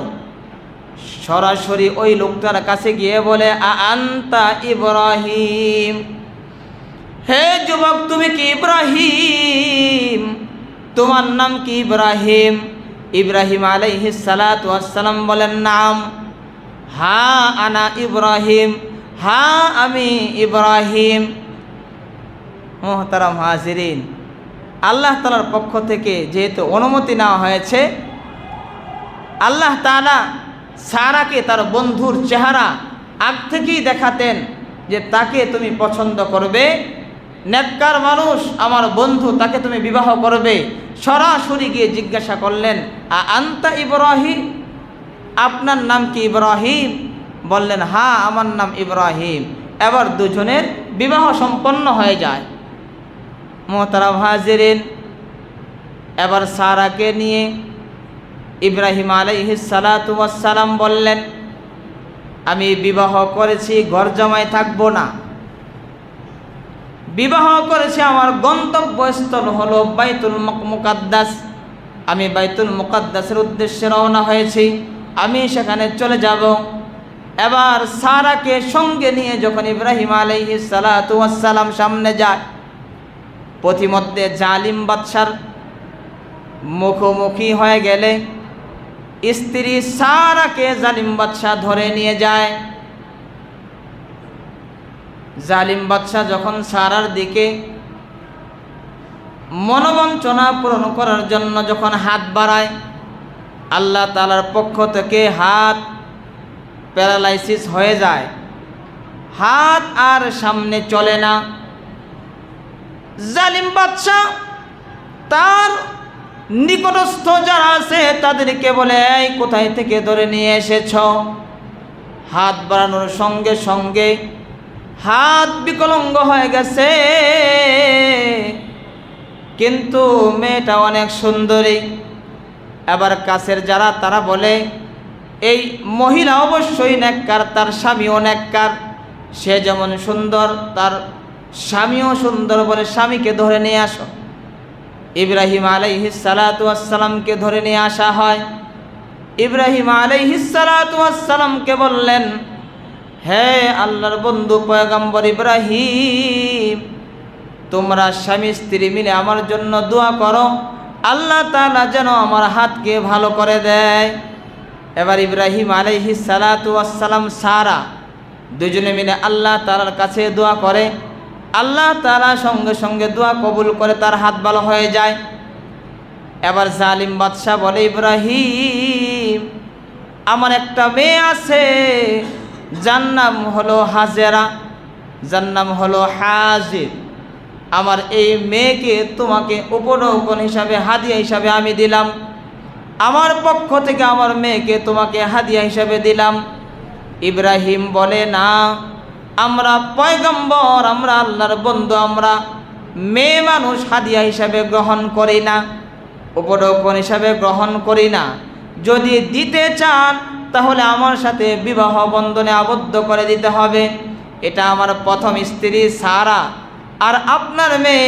সরাসরি ওই লোকটার কাছে গিয়ে বলে, আনতা ইব্রাহিম, হে যুবক তুমি কি ইব্রাহিম? তোমার নাম কি ইব্রাহিম? ইব্রাহিম আলাইহিস সালাতু ওয়াস সালাম বলেন, নাম। হ্যাঁ আনা ইব্রাহিম, হ্যাঁ আমি ইব্রাহিম। মুহতারাম হাজিরিন, আল্লাহ তাআলার পক্ষ থেকে যেহেতু অনুমতি নেওয়া হয়েছে, আল্লাহ তাআলা সারাকে তার বন্ধুর চেহারা আগ থেকেই দেখাতেন যে তাকে তুমি পছন্দ করবে, নেককার মানুষ আমার বন্ধু, তাকে তুমি বিবাহ করবে। সরাসরি গিয়ে জিজ্ঞাসা করলেন, আনতা ইব্রাহিম, আপনার নাম কি ইব্রাহিম? বললেন, হ্যাঁ আমার নাম ইব্রাহিম। এবার দুজনের বিবাহ সম্পন্ন হয়ে যায়। মুহতারাম হাজিরিন, এবার সারাকে নিয়ে ইব্রাহিম আলাইহিস সালাতু ওয়াস সালাম বললেন, আমি বিবাহ করেছি, ঘর জামাই থাকবো না। বিবাহ করেছি, আমার গন্তব্যস্থল হলো বাইতুল মুকাদ্দাস। আমি বাইতুল মুকাদ্দাসের উদ্দেশ্যে রওনা হয়েছি, আমি সেখানে চলে যাব। এবার সারাকে সঙ্গে নিয়ে যখন ইব্রাহিম আলাইহিস সালাতু ওয়াস সালাম সামনে যায়, পথিমধ্যে জালিম বাদশার মুখোমুখি হয়ে গেলে স্ত্রী সারাকে জালিম বাদশা ধরে নিয়ে যায়। জালিম বাদশা যখন সারার দিকে মনোবঞ্চনা পূরণ করার জন্য যখন হাত বাড়ায়, আল্লাহ তাআলার পক্ষ থেকে হাত প্যারালাইসিস হয়ে যায়, হাত আর সামনে চলে না। জালিম বাদশা তার নিকটস্থ যারা আছে তাদেরকে বলে, এই কোথায় থেকে ধরে নিয়ে এসেছ? হাত বাড়ানোর সঙ্গে সঙ্গে হাত বিকলাঙ্গ হয়ে গেছে, কিন্তু মেয়েটা অনেক সুন্দরী। এবার কাছের যারা তারা বলে, এই মহিলা অবশ্যই নেককার, তার স্বামীও নেককার, সে যেমন সুন্দর তার স্বামীও সুন্দর, বলে স্বামীকে ধরে নিয়ে আসো। ইব্রাহিম আলাইহিস সালাতু ওয়াস সালামকে ধরে নিয়ে আসা হয়। ইব্রাহিম আলাইহিস সালাতু ওয়াস সালামকে বললেন, হে আল্লাহর বন্ধু পয়গম্বর ইব্রাহিম, তোমরা স্বামী স্ত্রী মিলে আমার জন্য দোয়া করো, আল্লাহ তাআলা যেন আমার হাতকে ভালো করে দেয়। এবার ইব্রাহিম আলাইহিস সালাতু ওয়াস সালাম সারা দুজনে মিলে আল্লাহ তাআলার কাছে দোয়া করে। আল্লাহ তাআলা সঙ্গে সঙ্গে দোয়া কবুল করে, তার হাত ভালো হয়ে যায়। এবার জালিম বাদশা বলে, ইব্রাহিম, আমার একটা মেয়ে আছে, যার নাম হলো হাজেরা, যার নাম হলো হাজির। আমার এই মেয়েকে তোমাকে উপঢৌকন হিসাবে, হাদিয়া হিসাবে আমি দিলাম। আমার পক্ষ থেকে আমার মেয়েকে তোমাকে হাদিয়া হিসাবে দিলাম। ইব্রাহিম বলে, না, আমরা পয়গম্বর, আমরা আল্লাহর বন্ধু, আমরা মেয়ে মানুষ হাদিয়া হিসাবে গ্রহণ করি না, উপঢৌকন হিসাবে গ্রহণ করি না। যদি দিতে চান তাহলে আমার সাথে বিবাহ বন্ধনে আবদ্ধ করে দিতে হবে। এটা আমার প্রথম স্ত্রী সারা, আর আপনার মেয়ে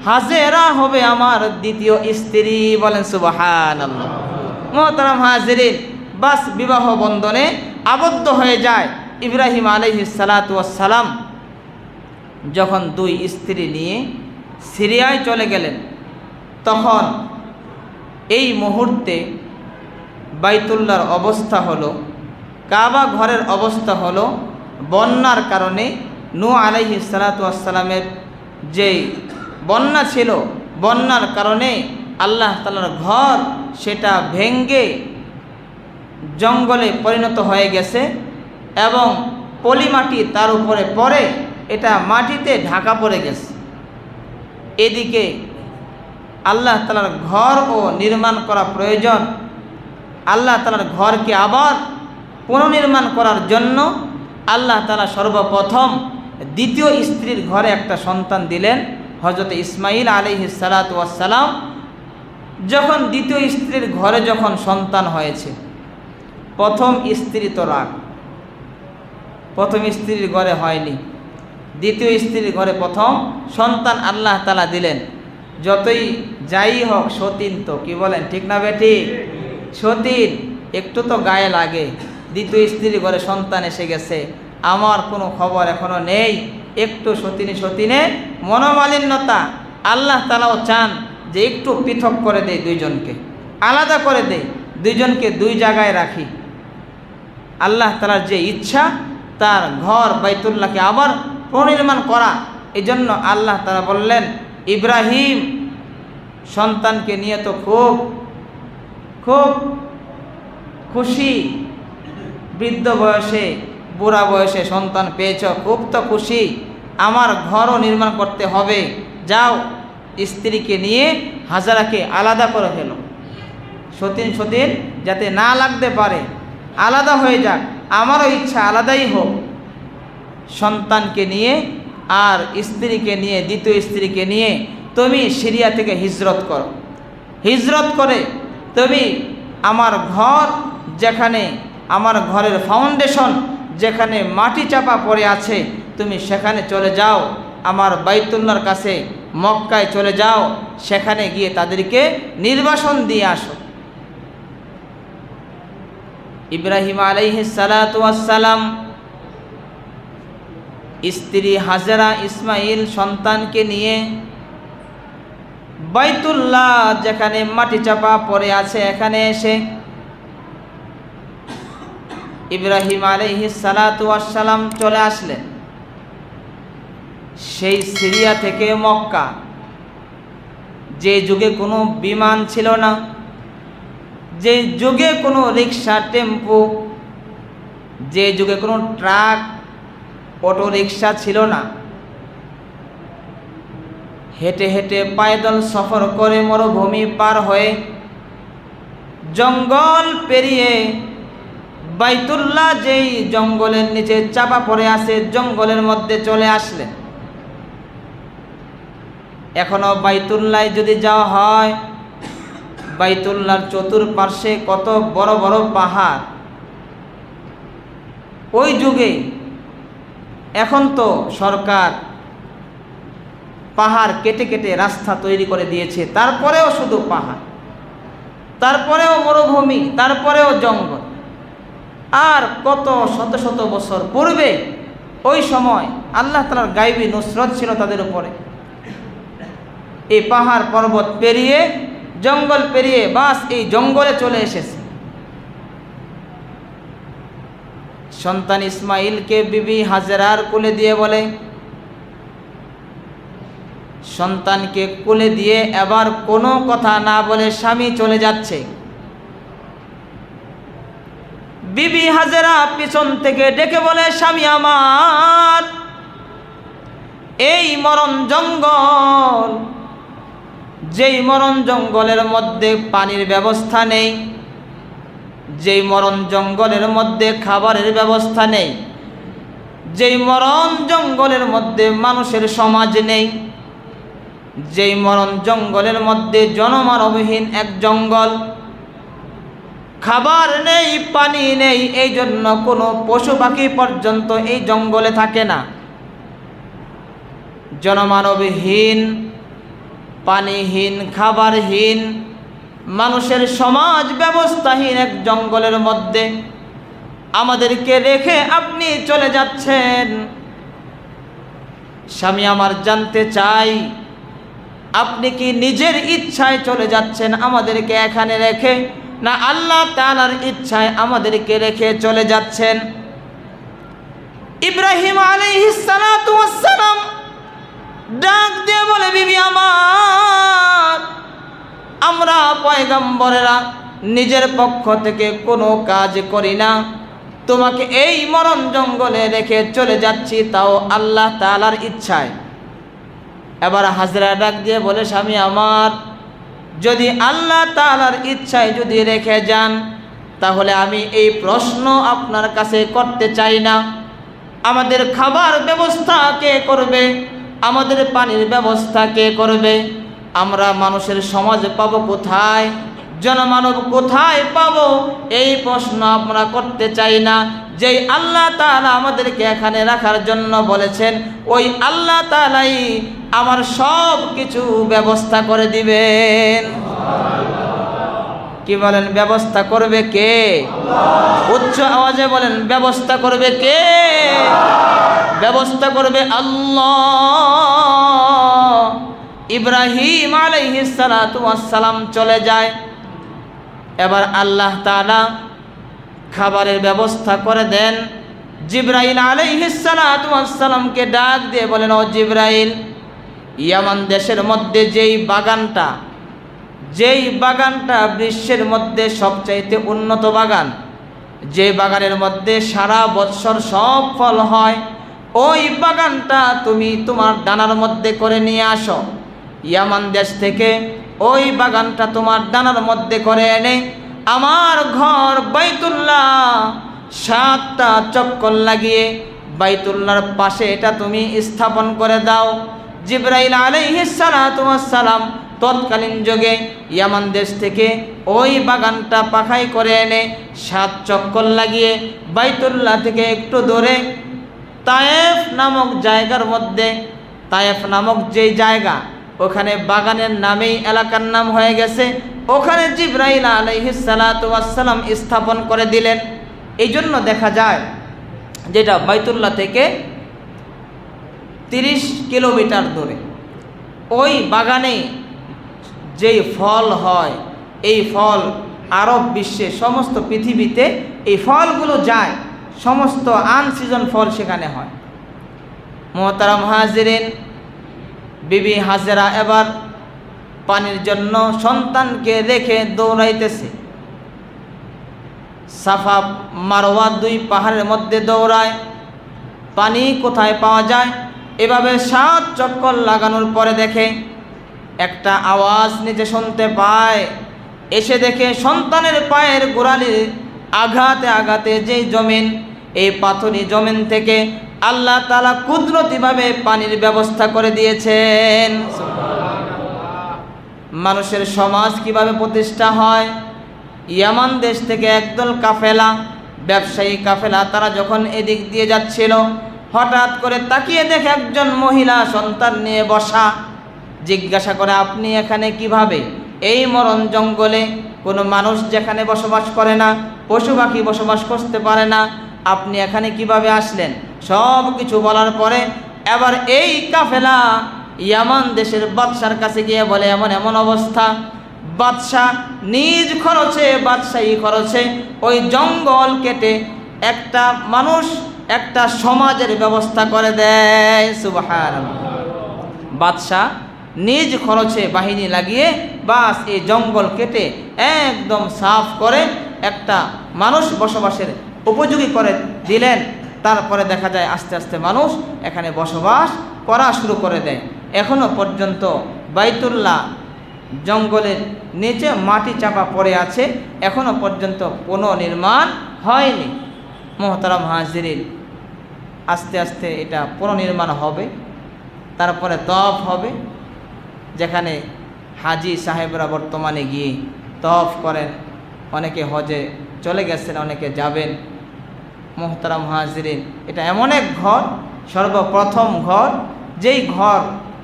হাজেরা হবে আমার দ্বিতীয় স্ত্রী। বলেন সুবহানাল্লাহ। মুহতারাম হাজিরিন, বাস বিবাহ বন্ধনে আবদ্ধ হয়ে যায়। ইব্রাহিম আলাইহিস সালাতু ওয়াস সালাম যখন দুই স্ত্রী নিয়ে সিরিয়ায় চলে গেলেন, তখন এই মুহূর্তে বাইতুল্লাহর অবস্থা হলো, কাবা ঘরের অবস্থা হলো, বন্যার কারণে নূহ আলাইহিস সালাতু ওয়াস সালামের যেই বন্যা ছিল, বন্যার কারণে আল্লাহ তাআলার ঘর সেটা ভেঙ্গে জঙ্গলে পরিণত হয়ে গেছে এবং পলিমাটি তার উপরে পড়ে এটা মাটিতে ঢাকা পড়ে গেছে। এদিকে আল্লাহ তাআলার ঘর ও নির্মাণ করা প্রয়োজন। আল্লাহ তাআলার ঘরকে আবার পুনর্নির্মাণ করার জন্য আল্লাহ তাআলা সর্বপ্রথম দ্বিতীয় স্ত্রীর ঘরে একটা সন্তান দিলেন, হযরত ইসমাঈল আলাইহিস সালাতু ওয়াস সালাম। যখন দ্বিতীয় স্ত্রীর ঘরে যখন সন্তান হয়েছে, প্রথম স্ত্রী তো রাগ, প্রথম স্ত্রীর ঘরে হয়নি, দ্বিতীয় স্ত্রীর ঘরে প্রথম সন্তান আল্লাহ তাআলা দিলেন। যতই যাই হোক সতীন তো, কি বলেন, ঠিক না বেটি? সতীন একটু তো গায়ে লাগে। দ্বিতীয় স্ত্রীর ঘরে সন্তান এসে গেছে, আমার কোনো খবর এখনো নেই, একটু সতীনে মনোমালিন্যতা। আল্লাহ তাআলাও চান যে একটু পৃথক করে দেয়, দুইজনকে আলাদা করে দেয়, দুইজনকে দুই জায়গায় রাখি। আল্লাহ তাআলার যে ইচ্ছা তার ঘর বাইতুল্লাহকে আবার পুনর্নির্মাণ করা, এই জন্য আল্লাহ তাআলা বললেন, ইব্রাহিম সন্তানকে নিয়ে তো খুব খুব খুশি, বৃদ্ধ বয়সে বুড়া বয়সে সন্তান পেয়েছ, খুব তো খুশি, আমার ঘরও নির্মাণ করতে হবে, যাও স্ত্রীকে নিয়ে হাজারাকে আলাদা করে ফেলো, সতীন যাতে না লাগতে পারে, আলাদা হয়ে যাক, আমারও ইচ্ছা আলাদাই হোক। সন্তানকে নিয়ে আর স্ত্রীকে নিয়ে, দ্বিতীয় স্ত্রীকে নিয়ে তুমি সিরিয়া থেকে হিজরত করো, হিজরত করে তুমি আমার ঘর, যেখানে আমার ঘরের ফাউন্ডেশন যেখানে মাটি চাপা পড়ে আছে, তুমি সেখানে চলে যাও, আমার বাইতুল্লাহর কাছে মক্কায় চলে যাও, সেখানে গিয়ে তাদেরকে নির্বাসন দিয়ে আসো। ইব্রাহিম আলাইহিস সালাতু ওয়াস সালাম স্ত্রী হাজেরা, ইসমাইল সন্তানকে নিয়ে বাইতুল্লাহ যেখানে মাটি চাপা পড়ে আছে এখানে এসে ইব্রাহিম আলাইহিস সালাতু ওয়াস সালাম চলে আসলেন। সেই সিরিয়া থেকে মক্কা, যে যুগে কোনো বিমান ছিল না, যে যুগে কোনো রিক্সা, টেম্পো, যে যুগে কোনো ট্রাক, অটো রিক্সা ছিল না, হেঁটে হেঁটে পায়দল সফর করে মরুভূমি পার হয়ে জঙ্গল পেরিয়ে বাইতুল্লাহ যেই জঙ্গলের নিচে চাপা পড়ে আছে জঙ্গলের মধ্যে চলে আসলেন। এখনো বাইতুল্লাহ যদি যাওয়া হয়, বাইতুল্লাহর চতুর্পার্শ্বে কত বড় বড় পাহাড়। ওই যুগে, এখন তো সরকার পাহাড় কেটে কেটে রাস্তা তৈরি করে দিয়েছে, তারপরেও শুধু পাহাড়, তারপরেও মরুভূমি, তারপরেও জঙ্গল। আর কত শত শত বছর পূর্বে ওই সময় আল্লাহ তাআলার গায়বী নুসরত ছিল তাদের উপরে। এই পাহাড় পর্বত পেরিয়ে, জঙ্গল পেরিয়ে বাস এই জঙ্গলে চলে এসেছে। সন্তান ইসমাইলকে বিবি হাজেরার কোলে দিয়ে বলে, সন্তানকে কোলে দিয়ে এবার কোনো কথা না বলে স্বামী চলে যাচ্ছে। বিবি হাজেরা পিছন থেকে ডেকে বলে, স্বামী আমার, এই মরণ জঙ্গল, যেই মরণ জঙ্গলের মধ্যে পানির ব্যবস্থা নেই, যেই মরণ জঙ্গলের মধ্যে খাবারের ব্যবস্থা নেই, যেই মরণ জঙ্গলের মধ্যে মানুষের সমাজ নেই, যেই মরণ জঙ্গলের মধ্যে জনমানবহীন এক জঙ্গল, খাবার নেই, পানি নেই, এই জন্য কোনো পশু পাখি পর্যন্ত এই জঙ্গলে থাকে না। জনমানবহীন, পানিহীন, খাবারহীন, মানুষের সমাজ ব্যবস্থাহীন এক জঙ্গলের মধ্যে আমাদেরকে রেখে আপনি চলে যাচ্ছেন। স্বামী আমার জানতে চাই, আপনি কি নিজের ইচ্ছায় চলে যাচ্ছেন আমাদেরকে এখানে রেখে, না আল্লাহ তাআলার ইচ্ছায় আমাদেরকে রেখে চলে যাচ্ছেন? ইব্রাহিম আলাইহিস সালাতু ওয়াস সালাম ডাক দিয়ে বলে, বিবি আমার, আমরা পয়গম্বরেরা নিজের পক্ষ থেকে কোনো কাজ করি না, তোমাকে এই মরণ জঙ্গলে রেখে চলে যাচ্ছি তাও আল্লাহ তাআলার ইচ্ছায়। এবার হাজরা ডাক দিয়ে বলে, স্বামী আমার, যদি আল্লাহ তাআলার ইচ্ছায় যদি রেখে যান তাহলে আমি এই প্রশ্ন আপনার কাছে করতে চাই না, আমাদের খাবার ব্যবস্থা কে করবে, আমাদের পানির ব্যবস্থা কে করবে, আমরা মানুষের সমাজ পাবো কোথায়, জনমানব কোথায় পাবো, এই প্রশ্ন আমরা করতে চাই না। যেই আল্লাহ তাআলা আমাদেরকে এখানে রাখার জন্য বলেছেন, ওই আল্লাহ তাআলাই আমার সব কিছু ব্যবস্থা করে দিবেন। কি বলেন, ব্যবস্থা করবে কে? উচ্চ আওয়াজে বলেন, ব্যবস্থা করবে কে? ব্যবস্থা করবে আল্লাহ। ইব্রাহিম আলাইহিস সালাতু ওয়াস সালাম চলে যায়। এবার আল্লাহ তাআলা খাবারের ব্যবস্থা করে দেন। জিবরাইল আলাইহিস সালাতু ওয়াস সালামকে ডাক দিয়ে বলেন, ও জিবরাইল, ইয়ামান দেশের মধ্যে যেই বাগানটা বিশ্বের মধ্যে সবচাইতে উন্নত বাগান, যে বাগানের মধ্যে সারা বৎসর সব ফল হয়, ওই বাগানটা তুমি তোমার ডানার মধ্যে করে নিয়ে আসো। ইয়ামান দেশ থেকে ওই বাগানটা তোমার ডানার মধ্যে করে এনে আমার ঘর বাইতুল্লাহ 7টা চক্কর লাগিয়ে বাইতুল্লাহর পাশে এটা তুমি স্থাপন করে দাও। জিবরাইল আলাইহিস সালাতু ওয়াস সালাম তৎকালীন যুগে ইয়ামান দেশ থেকে ওই বাগানটা পাখাই করে এনে 7 চক্কর লাগিয়ে বাইতুল্লাহ থেকে একটু দূরে তায়েফ নামক জায়গার মধ্যে, তায়েফ নামক যেই জায়গা, ওখানে বাগানের নামেই এলাকার নাম হয়ে গেছে, ওখানে জিবরাইল আলাইহিস সালাতু ওয়াস সালাম স্থাপন করে দিলেন। এই জন্য দেখা যায় যেটা বাইতুল্লাহ থেকে 30 কিলোমিটার দূরে ওই বাগানে যেই ফল হয়, এই ফল আরব বিশ্বে সমস্ত পৃথিবীতে এই ফলগুলো যায়, সমস্ত আনসিজন ফল সেখানে হয়। মুহতারাম হাজিরিন, বিবি হাজেরা এবার পানির জন্য সন্তানকে রেখে দৌড়াইতেছে। সাফা মারওয়া দুই পাহাড়ের মধ্যে দৌড়ায়, পানি কোথায় পাওয়া যায় এভাবে 7 চক্কর লাগানোর পরে দেখে একটা আওয়াজ নিচে শুনতে পায়। এসে দেখে সন্তানের পায়ের গোড়ালির আঘাতে আঘাতে যেই জমিন, এই পাথরি জমিন থেকে আল্লাহ তাআলা কুদরতিভাবে পানির ব্যবস্থা করে দিয়েছেন। মানুষের সমাজ কিভাবে প্রতিষ্ঠা হয়? ইয়ামান দেশ থেকে একদল কাফেলা, ব্যবসায়ী কাফেলা, তারা যখন এদিক দিয়ে যাচ্ছিল হঠাৎ করে তাকিয়ে দেখে একজন মহিলা সন্তান নিয়ে বসা। জিজ্ঞাসা করে, আপনি এখানে কিভাবে? এই মরণ জঙ্গলে কোনো মানুষ যেখানে বসবাস করে না, পশু পাখি বসবাস করতে পারে না, আপনি এখানে কিভাবে আসলেন? সব কিছু বলার পরে এবার এই কাফেলা ইয়ামান দেশের বাদশার কাছে গিয়ে বলে, এমন এমন অবস্থা। বাদশাহ নিজ খরচে, বাদশাহী খরচে ওই জঙ্গল কেটে একটা মানুষ, একটা সমাজের ব্যবস্থা করে দেয়। সুবহানাল্লাহ। বাদশাহ নিজ খরচে বাহিনী লাগিয়ে বাস এই জঙ্গল কেটে একদম সাফ করে একটা মানুষ বসবাসের উপযোগী করে দিলেন। তারপরে দেখা যায় আস্তে আস্তে মানুষ এখানে বসবাস করা শুরু করে দেয়। এখনো পর্যন্ত বাইতুল্লাহ জঙ্গলের নিচে মাটি চাপা পড়ে আছে, এখনো পর্যন্ত পুনর্নির্মাণ হয়নি। মুহতারাম হাজিরিন, আস্তে আস্তে এটা পুনর্নির্মাণ হবে। তারপরে তওয়াফ হবে, যেখানে হাজি সাহেবরা বর্তমানে গিয়ে তওয়াফ করেন। অনেকে হজে চলে গেছেন, অনেকে যাবেন। মুহতারাম হাজিরিন, এটা এমন এক ঘর, সর্বপ্রথম ঘর, যেই ঘর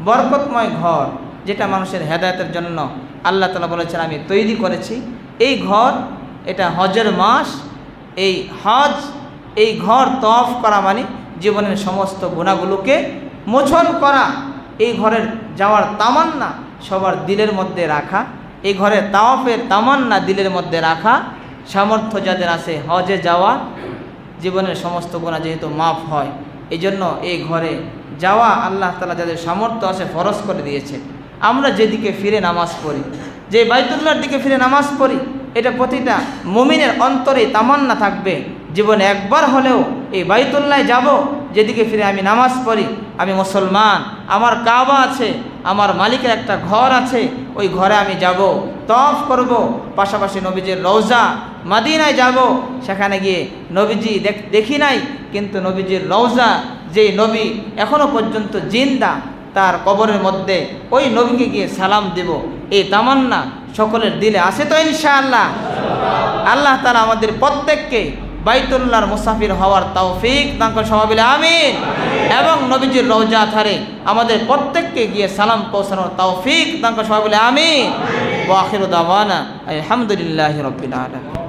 বরকতময় ঘর, যেটা মানুষের হেদায়েতের জন্য আল্লাহ তাআলা বলেছেন আমি তৈরি করেছি। এই ঘর, এটা হজের মাস। এই হজ, এই ঘর তওয়াফ করা মানে জীবনের সমস্ত গুনাহগুলোকে মোচন করা। এই ঘরের যাওয়ার তামান্না সবার দিলের মধ্যে রাখা, এই ঘরের তাওয়াফের তামান্না দিলের মধ্যে রাখা। সামর্থ্য যাদের আছে হজে যাওয়া, জীবনের সমস্ত গুনাহ যেহেতু মাফ হয়, এই জন্য এই ঘরে যাওয়া আল্লাহ তাআলা যাদের সামর্থ্য আছে ফরজ করে দিয়েছে। আমরা যেদিকে ফিরে নামাজ পড়ি, যে বাইতুল্লাহর দিকে ফিরে নামাজ পড়ি, এটা প্রতিটা মুমিনের অন্তরে তামান্না থাকবে, জীবনে একবার হলেও এই বাইতুল্লাহ যাব, যেদিকে ফিরে আমি নামাজ পড়ি, আমি মুসলমান, আমার কাবা আছে, আমার মালিকের একটা ঘর আছে, ওই ঘরে আমি যাব, তওয়াফ করব, পাশাপাশি নবীজির রওজা মদিনায় যাব, সেখানে গিয়ে নবীজি দেখি নাই, কিন্তু নবীজির রওজা, যে নবী এখনো পর্যন্ত জিন্দা, তার কবরের মধ্যে ওই নবীকে গিয়ে সালাম দেব, এই তামান্না সকলের দিলে আছে তো ইনশাআল্লাহ। আল্লাহ তাআলা আমাদের প্রত্যেককে বাইতুল্লাহর মুসাফির হওয়ার তৌফিক দান করেন, সবাই বলে আমিন। এবং নবীজির রওজা ধারে আমাদের প্রত্যেককে গিয়ে সালাম পৌঁছানোর তৌফিক দান করেন, সবাই বলে আমিন। ওয়া আখিরু দাওয়ানা আলহামদুলিল্লাহি রাব্বিল আলামিন।